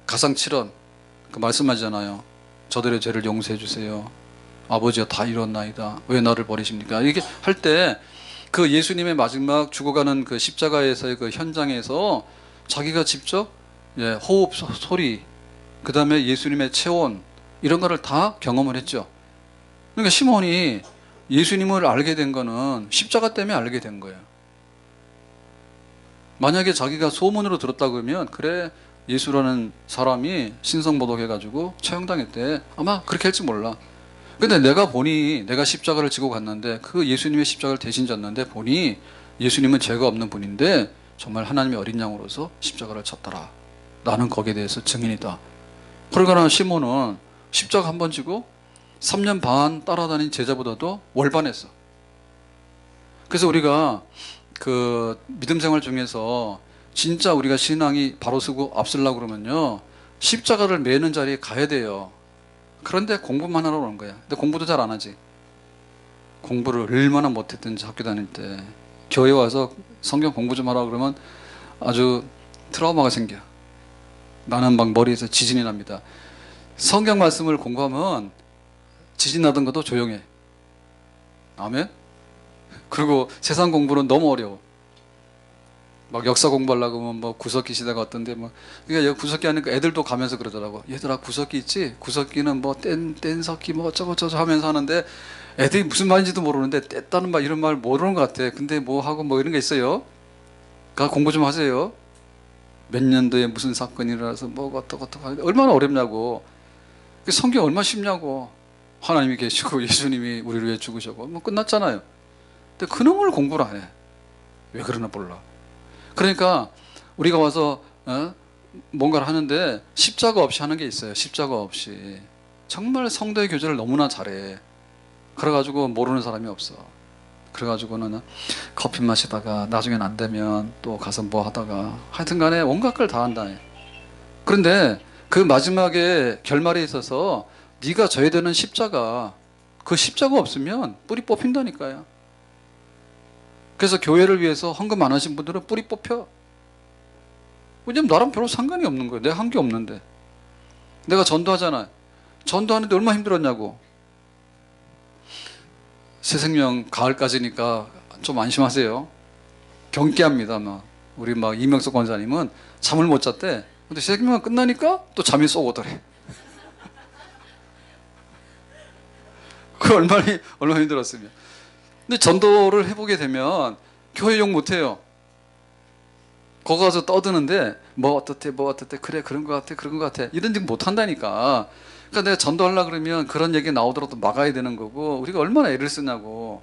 Speaker 1: 가상칠언 그 말씀하잖아요. 저들의 죄를 용서해 주세요. 아버지여 다 이뤘나이다. 왜 나를 버리십니까? 이게 할 때 그 예수님의 마지막 죽어가는 그 십자가에서의 그 현장에서 자기가 직접 호흡 소리, 그 다음에 예수님의 체온 이런 거를 다 경험을 했죠. 그러니까 시몬이 예수님을 알게 된 거는 십자가 때문에 알게 된 거예요. 만약에 자기가 소문으로 들었다 그러면 그래 예수라는 사람이 신성모독해가지고 처형당했대, 아마 그렇게 할지 몰라. 근데 내가 보니 내가 십자가를 지고 갔는데 그 예수님의 십자가를 대신 졌는데 보니 예수님은 죄가 없는 분인데 정말 하나님의 어린 양으로서 십자가를 졌더라. 나는 거기에 대해서 증인이다. 그러거나 시몬은 십자가 한 번 지고 3년 반 따라다닌 제자보다도 월반했어. 그래서 우리가 그 믿음 생활 중에서 진짜 우리가 신앙이 바로 서고 앞서려고 그러면요, 십자가를 매는 자리에 가야 돼요. 그런데 공부만 하러 오는 거야. 근데 공부도 잘 안 하지. 공부를 얼마나 못했든지 학교 다닐 때 교회 와서 성경 공부 좀 하라 그러면 아주 트라우마가 생겨. 나는 막 머리에서 지진이 납니다. 성경 말씀을 공부하면 지진 나던 것도 조용해. 아멘. 그리고 세상 공부는 너무 어려워. 막 역사 공부하려고 하면 뭐 구석기 시대가 어떤데 뭐, 그러니까 구석기 하니까 애들도 가면서 그러더라고. 얘들아 구석기 있지? 구석기는 뭐 뗀석기 뭐 어쩌고저쩌고 하면서 하는데 애들이 무슨 말인지도 모르는데 뗐다는 말 이런 말 모르는 것 같아. 근데 뭐 하고 뭐 이런 게 있어요. 그러니까 공부 좀 하세요. 몇 년도에 무슨 사건이 일어나서 뭐 어떡 하는데 얼마나 어렵냐고. 성경 얼마나 쉽냐고. 하나님이 계시고 예수님이 우리를 위해 죽으셨고 뭐 끝났잖아요. 근데 그놈을 공부를 안 해. 왜 그러나 몰라. 그러니까 우리가 와서 뭔가를 하는데 십자가 없이 하는 게 있어요. 십자가 없이. 정말 성도의 교제를 너무나 잘해. 그래가지고 모르는 사람이 없어. 그래가지고는 커피 마시다가 나중엔 안 되면 또 가서 뭐 하다가 하여튼 간에 온갖 걸 다 한다. 그런데 그 마지막에 결말에 있어서 네가 져야 되는 십자가, 그 십자가 없으면 뿌리 뽑힌다니까요. 그래서 교회를 위해서 헌금 안 하신 분들은 뿌리 뽑혀. 왜냐면 나랑 별로 상관이 없는 거예요. 내가 한 게 없는데. 내가 전도하잖아. 전도하는데 얼마나 힘들었냐고. 새 생명 가을까지니까 좀 안심하세요. 경계합니다. 우리 이명석 권사님은 잠을 못 잤대. 근데 새 생명 끝나니까 또 잠이 쏙 오더래. 그 얼마나 힘들었으면. 근데 전도를 해보게 되면 교회 욕 못해요. 거기 가서 떠드는데 뭐 어떻대 그래 그런 것 같아 이런 얘기 못한다니까. 그러니까 내가 전도하려고 그러면 그런 얘기 나오더라도 막아야 되는 거고, 우리가 얼마나 애를 쓰냐고.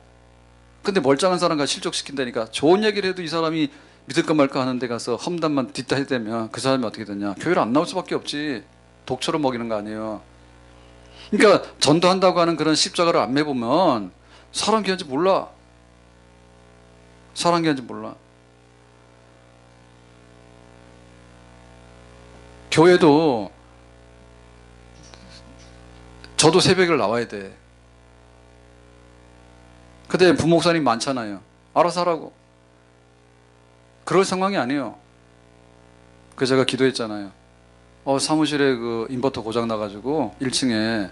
Speaker 1: 근데 멀쩡한 사람과 실족시킨다니까. 좋은 얘기를 해도 이 사람이 믿을까 말까 하는 데 가서 험담만 뒷다 해대면 그 사람이 어떻게 되냐. 교회를 안 나올 수밖에 없지. 독처럼 먹이는 거 아니에요. 그러니까 전도한다고 하는 그런 십자가를 안 매보면 사람 귀한지 몰라. 사람 귀한지 몰라. 교회도 저도 새벽에 나와야 돼. 근데 부목사님 많잖아요. 알아서 하라고. 그럴 상황이 아니에요. 그래서 제가 기도했잖아요. 사무실에 그 인버터 고장 나가지고 1층에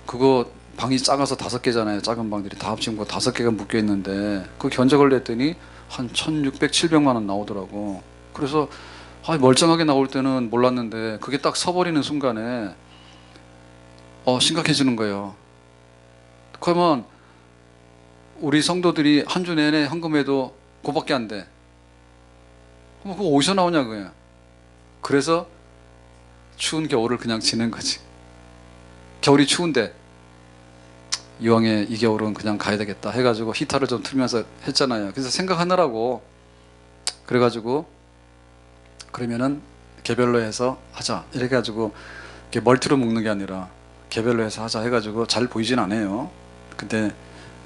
Speaker 1: 그거 방이 작아서 5개잖아요. 작은 방들이 다 합치면 5개가 묶여 있는데 그 견적을 냈더니 한 1,600, 700만 원 나오더라고. 그래서 멀쩡하게 나올 때는 몰랐는데 그게 딱 서버리는 순간에 심각해지는 거예요. 그러면 우리 성도들이 한 주 내내 헌금해도 그거밖에 안 돼. 그럼 그거 어디서 나오냐 그거야. 그래서 추운 겨울을 그냥 지낸 거지. 겨울이 추운데 이왕에 이 겨울은 그냥 가야 되겠다 해가지고 히터를 좀 틀면서 했잖아요. 그래서 생각하느라고 그래가지고 그러면은 개별로 해서 하자 이렇게 해가지고 이렇게 멀티로 묶는 게 아니라 개별로 해서 하자 해가지고 잘 보이진 않아요. 근데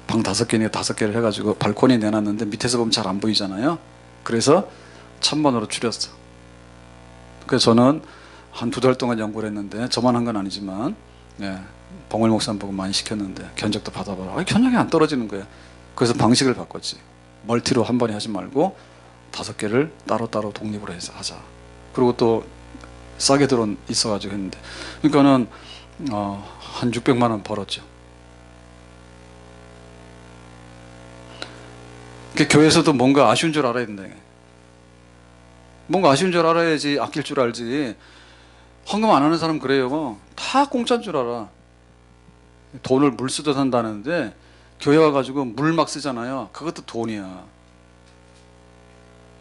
Speaker 1: 방 5개니까 5개를 해가지고 발코니에 내놨는데 밑에서 보면 잘 안 보이잖아요. 그래서 1,000번으로 줄였어. 그래서 저는 한 2달 동안 연구를 했는데 저만 한 건 아니지만 봉월 목사님 보고 많이 시켰는데 견적도 받아봐라. 견적이 안 떨어지는 거예요. 그래서 방식을 바꿨지. 멀티로 한 번에 하지 말고 5개를 따로따로 독립으로 해서 하자. 그리고 또 싸게 들어온 있어가지고 했는데, 그러니까는 한 600만 원 벌었죠. 교회에서도 뭔가 아쉬운 줄 알아야 된다. 뭔가 아쉬운 줄 알아야지 아낄 줄 알지. 헌금 안 하는 사람 그래요. 다 공짜인 줄 알아. 돈을 물 쓰듯 한다는데 교회 와가지고 물 막 쓰잖아요. 그것도 돈이야.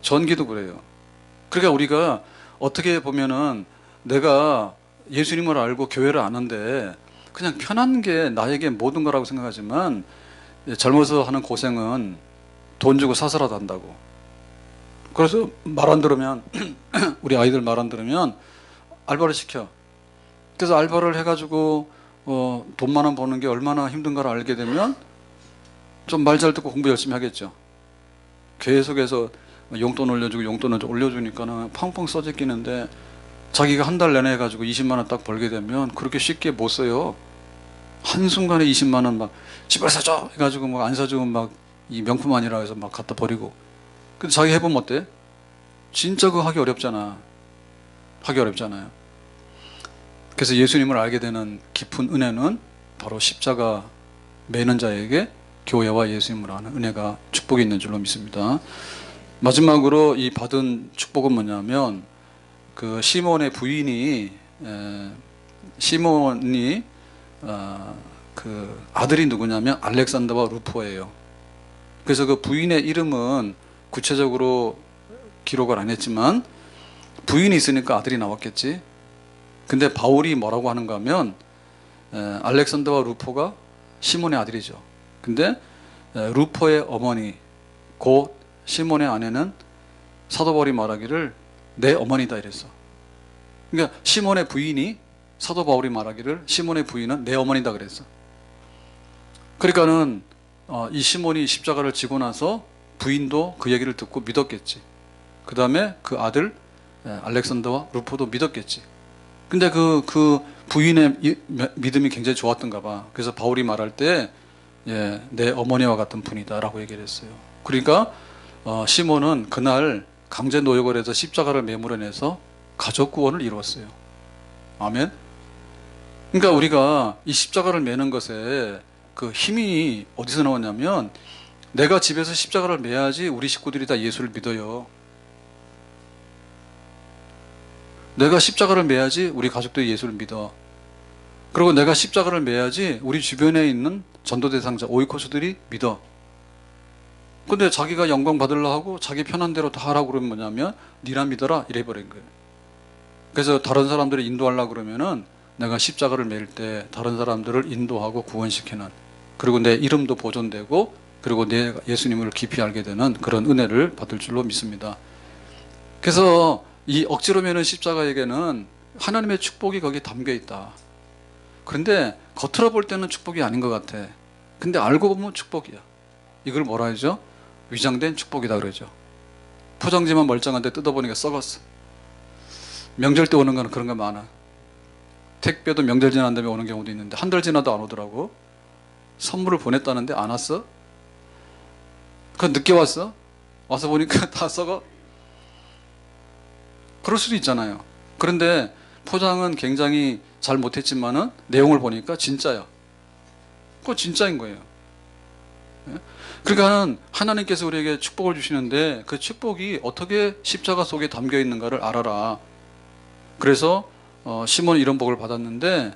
Speaker 1: 전기도 그래요. 그러니까 우리가 어떻게 보면은 내가 예수님을 알고 교회를 아는데 그냥 편한 게 나에게 모든 거라고 생각하지만 젊어서 하는 고생은 돈 주고 사서라도 한다고. 그래서 말 안 들으면 우리 아이들 말 안 들으면 알바를 시켜. 그래서 알바를 해가지고 돈만 원 버는 게 얼마나 힘든가를 알게 되면 좀 말 잘 듣고 공부 열심히 하겠죠. 계속해서 용돈 올려주고 용돈을 올려주니까는 펑펑 써제끼는데 자기가 한 달 내내 해가지고 20만 원 딱 벌게 되면 그렇게 쉽게 못 써요. 한순간에 20만 원 막 집을 사줘 해가지고 막 안 사주면 막 이 명품 아니라 해서 막 갖다 버리고. 근데 자기 해보면 어때? 진짜 그거 하기 어렵잖아. 하기 어렵잖아요. 그래서 예수님을 알게 되는 깊은 은혜는 바로 십자가 매는 자에게 교회와 예수님을 아는 은혜가 축복이 있는 줄로 믿습니다. 마지막으로 이 받은 축복은 뭐냐면 그 시몬의 부인이 시몬이 그 아들이 누구냐면 알렉산더와 루포예요. 그래서 그 부인의 이름은 구체적으로 기록을 안 했지만 부인이 있으니까 아들이 나왔겠지. 근데 바울이 뭐라고 하는가 하면 알렉산더와 루포가 시몬의 아들이죠. 근데 루포의 어머니 곧 시몬의 아내는 사도 바울이 말하기를 내 어머니다 이랬어. 그러니까 시몬의 부인이 사도 바울이 말하기를 시몬의 부인은 내 어머니다 그랬어. 그러니까는 이 시몬이 십자가를 지고 나서 부인도 그 얘기를 듣고 믿었겠지. 그 다음에 그 아들 알렉산더와 루포도 믿었겠지. 근데 그 부인의 믿음이 굉장히 좋았던가 봐. 그래서 바울이 말할 때 내 어머니와 같은 분이다 라고 얘기를 했어요. 그러니까 시몬은 그날 강제 노역을 해서 십자가를 매몰아내서 가족 구원을 이루었어요. 아멘. 그러니까 우리가 이 십자가를 매는 것에 그 힘이 어디서 나왔냐면 내가 집에서 십자가를 매야지 우리 식구들이 다 예수를 믿어요. 내가 십자가를 매야지 우리 가족들이 예수를 믿어. 그리고 내가 십자가를 매야지 우리 주변에 있는 전도 대상자 오이코스들이 믿어. 근데 자기가 영광 받으려 하고 자기 편한 대로 다 하라고 그러면 뭐냐면 니나 믿어라 이래버린 거예요. 그래서 다른 사람들을 인도하려고 그러면은 내가 십자가를 매일 때 다른 사람들을 인도하고 구원시키는, 그리고 내 이름도 보존되고 그리고 내가 예수님을 깊이 알게 되는 그런 은혜를 받을 줄로 믿습니다. 그래서 이 억지로 매는 십자가에게는 하나님의 축복이 거기에 담겨 있다. 그런데 겉으로 볼 때는 축복이 아닌 것 같아. 근데 알고 보면 축복이야. 이걸 뭐라 하죠? 위장된 축복이다 그러죠. 포장지만 멀쩡한데 뜯어보니까 썩었어. 명절 때 오는 거는 그런 거 많아. 택배도 명절 지난 다음에 오는 경우도 있는데 한 달 지나도 안 오더라고. 선물을 보냈다는데 안 왔어? 그건 늦게 왔어? 와서 보니까 다 썩어? 그럴 수도 있잖아요. 그런데 포장은 굉장히 잘 못했지만은 내용을 보니까 진짜야. 그거 진짜인 거예요. 그러니까 하나님께서 우리에게 축복을 주시는데 그 축복이 어떻게 십자가 속에 담겨 있는가를 알아라. 그래서 시몬이 이런 복을 받았는데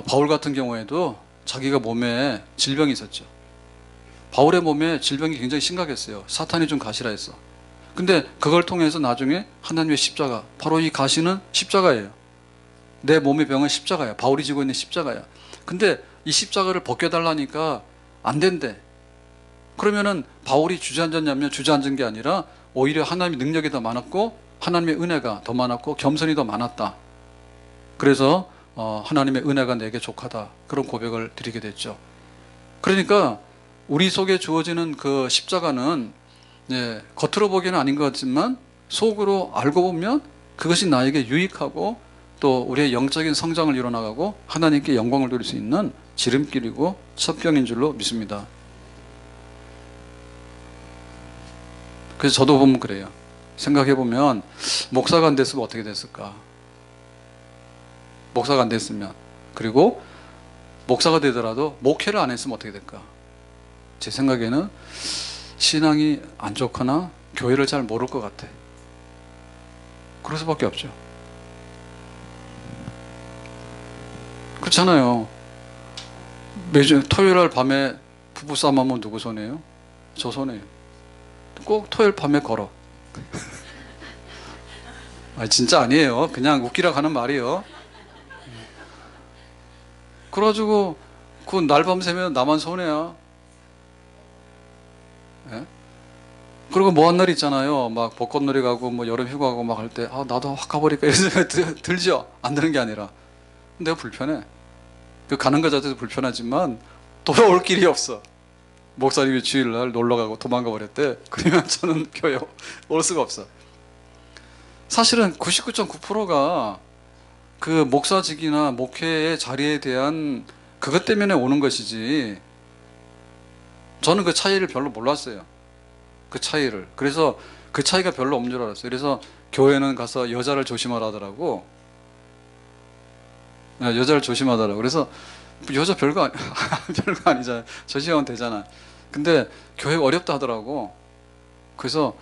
Speaker 1: 바울 같은 경우에도 자기가 몸에 질병이 있었죠. 바울의 몸에 질병이 굉장히 심각했어요. 사탄이 좀 가시라 했어. 근데 그걸 통해서 나중에 하나님의 십자가, 바로 이 가시는 십자가예요. 내 몸의 병은 십자가야. 바울이 지고 있는 십자가야. 근데 이 십자가를 벗겨달라니까 안 된대. 그러면은 바울이 주저앉았냐면 주저앉은 게 아니라 오히려 하나님의 능력이 더 많았고 하나님의 은혜가 더 많았고 겸손이 더 많았다. 그래서 하나님의 은혜가 내게 족하다. 그런 고백을 드리게 됐죠. 그러니까 우리 속에 주어지는 그 십자가는 겉으로 보기에는 아닌 것 같지만 속으로 알고 보면 그것이 나에게 유익하고 또 우리의 영적인 성장을 이뤄나가고 하나님께 영광을 돌릴 수 있는 지름길이고 첩경인 줄로 믿습니다. 그래서 저도 보면 그래요. 생각해 보면 목사가 안 됐으면 어떻게 됐을까? 목사가 안 됐으면, 그리고 목사가 되더라도 목회를 안 했으면 어떻게 될까? 제 생각에는 신앙이 안 좋거나 교회를 잘 모를 것 같아. 그럴 수밖에 없죠. 그렇잖아요. 매주 토요일 날 밤에 부부싸움 하면 누구 손해요? 저 손해요. 꼭 토요일 밤에 걸어. 아, 진짜 아니에요. 그냥 웃기라고 하는 말이에요. 그래가지고 그 날밤 새면 나만 손해야. 예? 그리고 뭐 한 날 있잖아요. 막 벚꽃놀이 가고 뭐 여름 휴가 가고 막 할 때, 아 나도 확 가버릴까 이런 생각이 들죠. 안 드는 게 아니라 내가 불편해. 그 가는 것 자체도 불편하지만 돌아올 길이 없어. 목사님이 주일날 놀러 가고 도망가 버렸대. 그러면 저는 교회 올 수가 없어. 사실은 99.9%가 그 목사직이나 목회의 자리에 대한 그것 때문에 오는 것이지, 저는 그 차이를 별로 몰랐어요. 그 차이를. 그래서 그 차이가 별로 없는 줄 알았어요. 그래서 교회는 가서 여자를 조심하라 하더라고. 여자를 조심하더라고. 그래서 여자 별거 아니, 별거 아니잖아요. 조심하면 되잖아. 근데 교회가 어렵다 하더라고. 그래서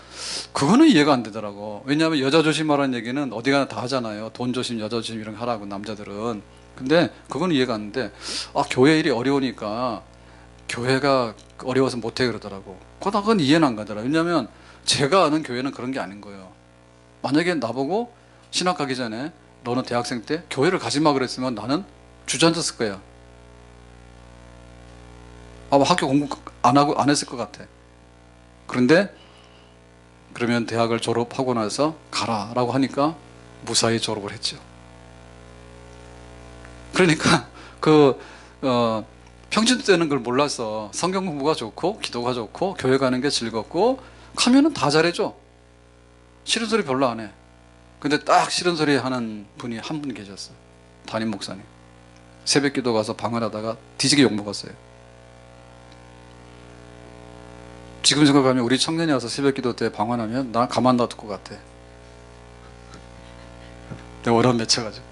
Speaker 1: 그거는 이해가 안 되더라고. 왜냐하면 여자 조심하라는 얘기는 어디 가나 다 하잖아요. 돈 조심, 여자 조심 이런 거 하라고, 남자들은. 근데 그건 이해가 안 돼. 아, 교회 일이 어려우니까 교회가 어려워서 못해 그러더라고. 그건 이해는 안 가더라. 왜냐하면 제가 아는 교회는 그런 게 아닌 거예요. 만약에 나보고 신학 가기 전에 너는 대학생 때 교회를 가지 마 그랬으면 나는 주저앉았을 거야. 아마 학교 공부 안 했을 것 같아. 그런데 그러면 대학을 졸업하고 나서 가라라고 하니까 무사히 졸업을 했죠. 그러니까 평신 때는 그걸 몰라서 성경 공부가 좋고 기도가 좋고 교회 가는 게 즐겁고 가면은 다 잘해줘. 싫은 소리 별로 안 해. 근데 딱 싫은 소리 하는 분이 한 분 계셨어요. 담임 목사님. 새벽 기도 가서 방언하다가 뒤지게 욕먹었어요. 지금 생각하면 우리 청년이 와서 새벽 기도 때 방언하면 난 가만 놔둘 것 같아. 내가 오란 맺혀가지고.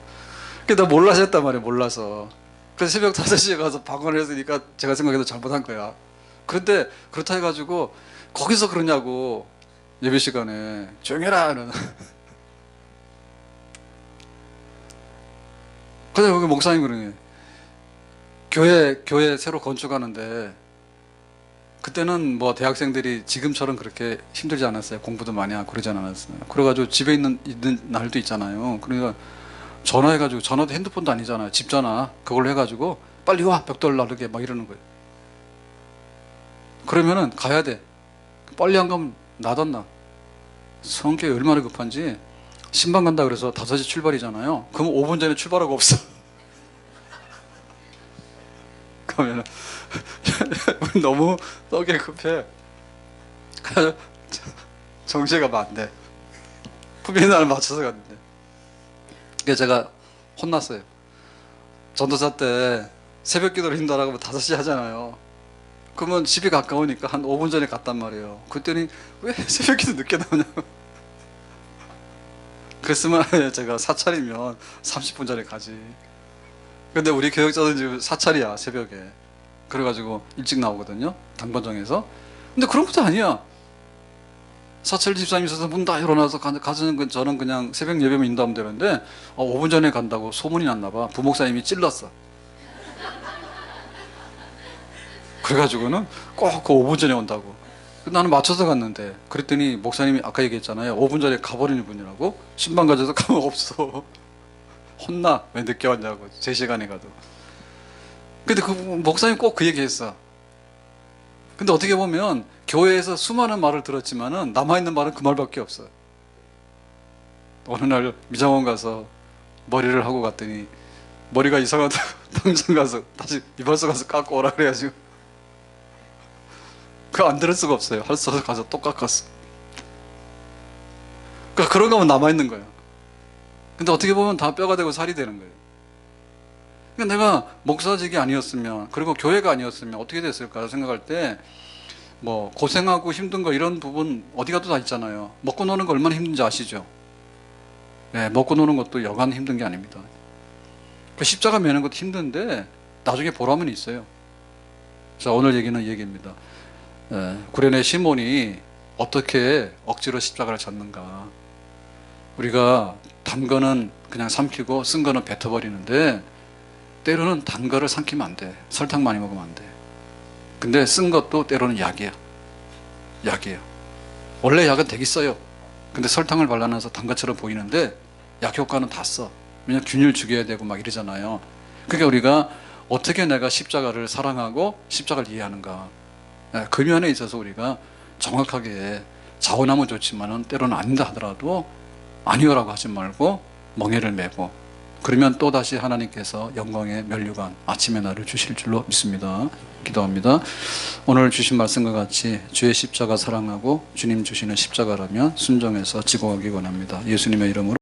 Speaker 1: 근데 나 몰라서 했단 말이야. 몰라서. 그래서 새벽 5시에 가서 방언을 했으니까 제가 생각해도 잘못한 거야. 그런데 그렇다 해가지고 거기서 그러냐고, 예배 시간에 조용히 해라 이러는. 근데 여기 목사님 그러네. 교회 새로 건축하는데 그때는 뭐 대학생들이 지금처럼 그렇게 힘들지 않았어요. 공부도 많이 하고 그러지 않았어요. 그래가지고 집에 있는 날도 있잖아요. 그러니까 전화해가지고, 전화도 핸드폰도 아니잖아요. 집 전화 그걸로 해가지고 빨리 와 벽돌 나르게 막 이러는 거예요. 그러면은 가야 돼. 빨리 안 가면 나던나. 성격이 얼마나 급한지, 신방 간다 그래서 5시 출발이잖아요. 그럼 5분 전에 출발하고 없어. 그러면은 너무 떡에 급해. 그래서 정시가 많대. 품위 날 맞춰서 갔는데. 그래서 제가 혼났어요. 전도사 때 새벽 기도를 힘들다고 하면 5시 하잖아요. 그러면 집이 가까우니까 한 5분 전에 갔단 말이에요. 그랬더니 왜 새벽 기도 늦게 나오냐고. 그랬으면 제가 사찰이면 30분 전에 가지. 근데 우리 교역자들 지금 사찰이야, 새벽에. 그래가지고 일찍 나오거든요, 당번정에서. 근데 그런 것도 아니야. 사찰 집사님 있어서 문 다 열어놔서 가서는 저는 그냥 새벽 예배만 인도하면 되는데 5분 전에 간다고 소문이 났나 봐. 부목사님이 찔렀어. 그래가지고는 꼭 그 5분 전에 온다고. 나는 맞춰서 갔는데, 그랬더니 목사님이 아까 얘기했잖아요. 5분 전에 가버리는 분이라고. 신방 가져서 가면 없어. 혼나. 왜 늦게 왔냐고. 제 시간에 가도. 근데 그 목사님 꼭 그 얘기 했어. 근데 어떻게 보면 교회에서 수많은 말을 들었지만은 남아있는 말은 그 말밖에 없어. 어느 날 미장원 가서 머리를 하고 갔더니 머리가 이상하다고 당장 가서 다시 이발소 가서 깎고 오라 그래가지고 그거 안 들을 수가 없어요. 할 수 없어서 가서 또 깎았어. 그러니까 그런 거면 남아있는 거예요. 근데 어떻게 보면 다 뼈가 되고 살이 되는 거예요. 그러니까 내가 목사직이 아니었으면, 그리고 교회가 아니었으면 어떻게 됐을까 생각할 때, 뭐 고생하고 힘든 거 이런 부분 어디 가도 다 있잖아요. 먹고 노는 거 얼마나 힘든지 아시죠? 네, 먹고 노는 것도 여간 힘든 게 아닙니다. 그 십자가 매는 것도 힘든데 나중에 보람은 있어요. 자, 오늘 얘기는 이 얘기입니다. 구레네 시몬이 어떻게 억지로 십자가를 졌는가. 우리가 단 거는 그냥 삼키고 쓴 거는 뱉어버리는데 때로는 단 거를 삼키면 안 돼. 설탕 많이 먹으면 안 돼. 근데 쓴 것도 때로는 약이야. 약이에요. 원래 약은 되게 써요. 근데 설탕을 발라놔서 단 것처럼 보이는데 약 효과는 다 써. 왜냐면 균일 죽여야 되고 막 이러잖아요. 그러니까 우리가 어떻게 내가 십자가를 사랑하고 십자가를 이해하는가. 그 면에 있어서 우리가 정확하게 자원하면 좋지만은 때로는 아니다 하더라도 아니요라고 하지 말고 멍에를 메고 그러면 또다시 하나님께서 영광의 면류관 아침의 날을 주실 줄로 믿습니다. 기도합니다. 오늘 주신 말씀과 같이 주의 십자가 사랑하고 주님 주시는 십자가라면 순종해서 지고 가기 원합니다. 예수님의 이름으로